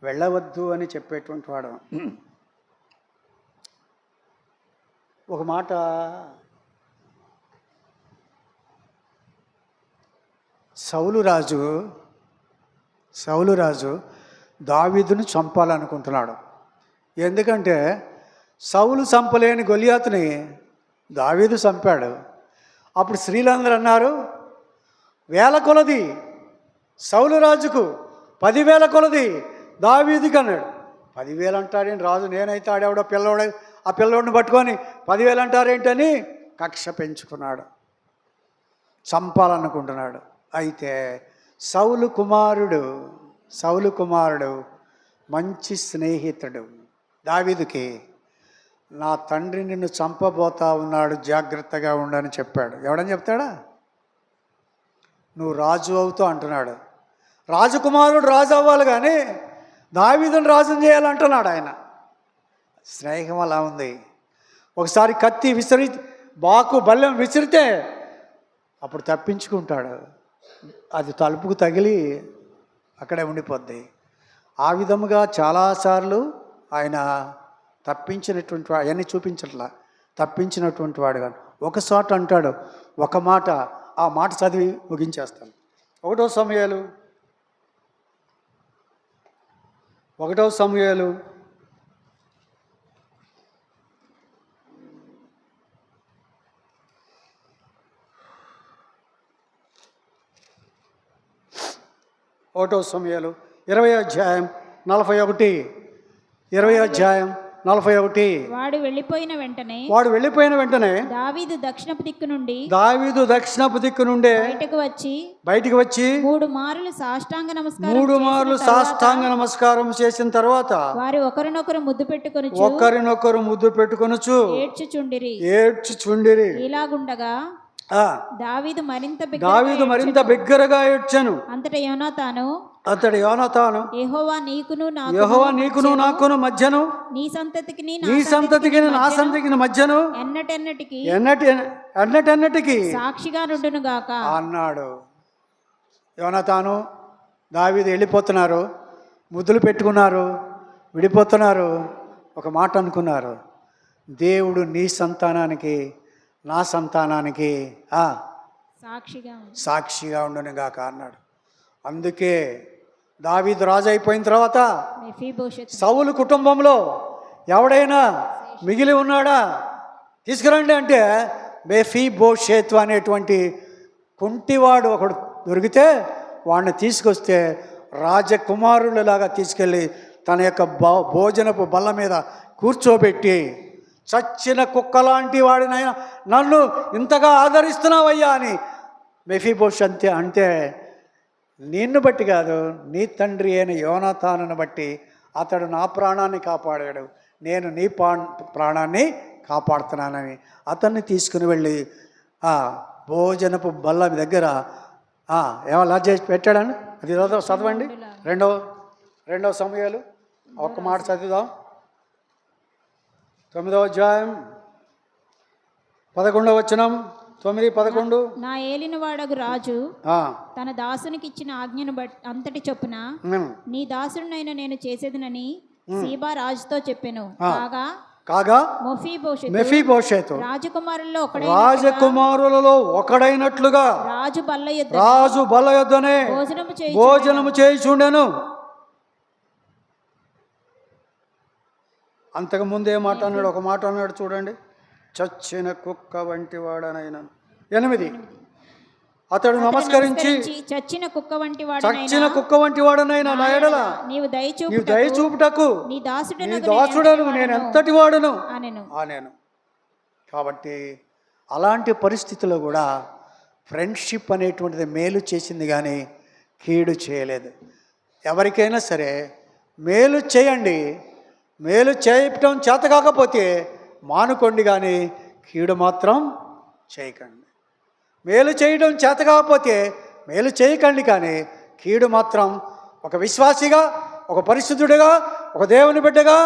వెళ్ళవద్దు అని చెప్పేటువంటి వాడు. ఒక మాట సౌలు రాజు దావీదును చంపాలనుకుంటున్నాడు. ఎందుకంటే సౌలు చంపలేని గొలియాతుని దావీదు చంపాడు. అప్పుడు స్త్రీలందరూ అన్నారు, 1000 కొలది సౌలు రాజుకు, 10,000 కొలది దావీదుకి అన్నాడు. 10,000 అంటారేంటి రాజు? నేనైతే ఆడేవాడో ఆ పిల్లోడిని పట్టుకొని 10,000 అంటారేంటని కక్ష పెంచుకున్నాడు, చంపాలనుకుంటున్నాడు. అయితే సౌలు కుమారుడు మంచి స్నేహితుడు దావీదుకి. నా తండ్రి నిన్ను చంపబోతా ఉన్నాడు, జాగ్రత్తగా ఉండని చెప్పాడు. ఎవడని చెప్తాడా? నువ్వు రాజు అవుతావు అంటున్నాడు. రాజకుమారుడు రాజు అవ్వాలి, కానీ దావీదుని రాజుని చేయాలంటున్నాడు ఆయన. స్నేహం అలా ఉంది. ఒకసారి కత్తి బల్లెం విసిరితే అప్పుడు తప్పించుకుంటాడు. అది తలుపుకు తగిలి అక్కడే ఉండిపోద్ది. ఆ విధముగా చాలాసార్లు ఆయన తప్పించినటువంటి అవన్నీ తప్పించినటువంటి వాడు. కానీ ఒకసారి అంటాడు ఒక మాట, ఆ మాట చదివి ముగించేస్తాను. 1 సమూయేలు 20 అధ్యాయం 41. వాడు వెళ్ళిపోయిన వెంటనే దావీదు దక్షిణపు దిక్కు నుండి బయటికి వచ్చి 3 మార్లు సాష్టాంగ నమస్కారం చేసిన తర్వాత వారు ఒకరినొకరు ముద్దు పెట్టుకొనుచు ఏడ్చుచుండిరి. ఇలాగుండగా దావీదు మరింత బిగ్గరగా ఏడ్చెను. అంతట యోనాతాను యెహోవా నీకును నాకును మధ్యను, నీ సంతతికి నా సంతతికి మధ్యను ఎన్నటెన్నటికి సాక్షిగా నుండును గాక అన్నాడు. యోనాతాను దావీదు వెళ్ళిపోతున్నారు, ముద్దులు పెట్టుకున్నారు, విడిపోతున్నారు. ఒక మాట అనుకున్నారు, దేవుడు నీ సంతానానికి నా సంతానానికి సాక్షిగా ఉండును గాక అన్నాడు. అందుకే దావీదు రాజు అయిపోయిన తర్వాత సౌలు కుటుంబంలో ఎవడైనా మిగిలి ఉన్నాడా తీసుకురండి అంటే మెఫీబోషెతు అనేటువంటి కుంటివాడు ఒకడు దొరికితే వాడిని తీసుకొస్తే రాజకుమారులలాగా తీసుకెళ్ళి తన యొక్క భోజనపు బల్ల మీద కూర్చోబెట్టి, చచ్చిన కుక్కలాంటి వాడినైనా నన్ను ఇంతగా ఆదరిస్తున్నావయ్యా అని మెఫీబోషెతు అంటే నిన్ను బట్టి కాదు, నీ తండ్రి అయిన యోనాతానును బట్టి అతడు నా ప్రాణాన్ని కాపాడాడు, నేను నీ ప్రాణాన్ని కాపాడుతున్నానని అతన్ని తీసుకుని వెళ్ళి భోజనపు బల్ల దగ్గర ఏమలా చేసి పెట్టాడని అది చదవండి. 2 సమూయేలు ఒక్క మాట చదువుదాం. 9వ అధ్యాయం 11వ వచనం. 9-11. నా ఏలినవాడగు రాజు తన దాసునికి ఇచ్చిన ఆజ్ఞను అంతటి చొప్పున నీ దాసుడినైన నేను చేసేదనని సీబా రాజుతో చెప్పెను. కాగా మెఫీబోషెతు రాజకుమారులలో ఒకడైనట్లుగా రాజు బల్ల యొద్దనే భోజనము చేయుచుండెను. అంతకుముందు ఏ మాట అన్నాడు? ఒక మాట అన్నాడు చూడండి, చచ్చిన కుక్క వంటి వాడనైనా. 8, అతడు నమస్కరించి చచ్చిన కుక్క వంటి వాడనైనా నా ఎడల నీవు దయ చూపుటకు నీ దాసుడను నేను ఎంతటి వాడును అనేను. కాబట్టి అలాంటి పరిస్థితుల్లో కూడా ఫ్రెండ్షిప్ అనేటువంటిది మేలు చేసింది కానీ కీడు చేయలేదు. ఎవరికైనా సరే మేలు చేయండి, మేలు చేయటం చేత కాకపోతే మానుకోండి, కానీ కీడు మాత్రం చేయకండి. మేలు చేయడం చేత కాకపోతే మేలు చేయకండి, కానీ కీడు మాత్రం ఒక విశ్వాసిగా, ఒక పరిశుద్ధుడిగా, ఒక దేవుని బిడ్డగా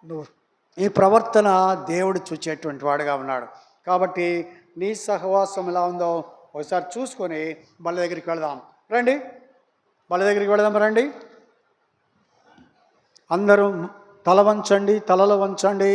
నువ్వు ఈ ప్రవర్తన దేవుడు చూచేటువంటి వాడుగా ఉన్నాడు. కాబట్టి నీ సహవాసం ఎలా ఉందో ఒకసారి చూసుకొని బల్ల దగ్గరికి వెళదాం. రండి, బల్ల దగ్గరికి వెళదాం. రండి, అందరూ తల వంచండి, తలలు వంచండి.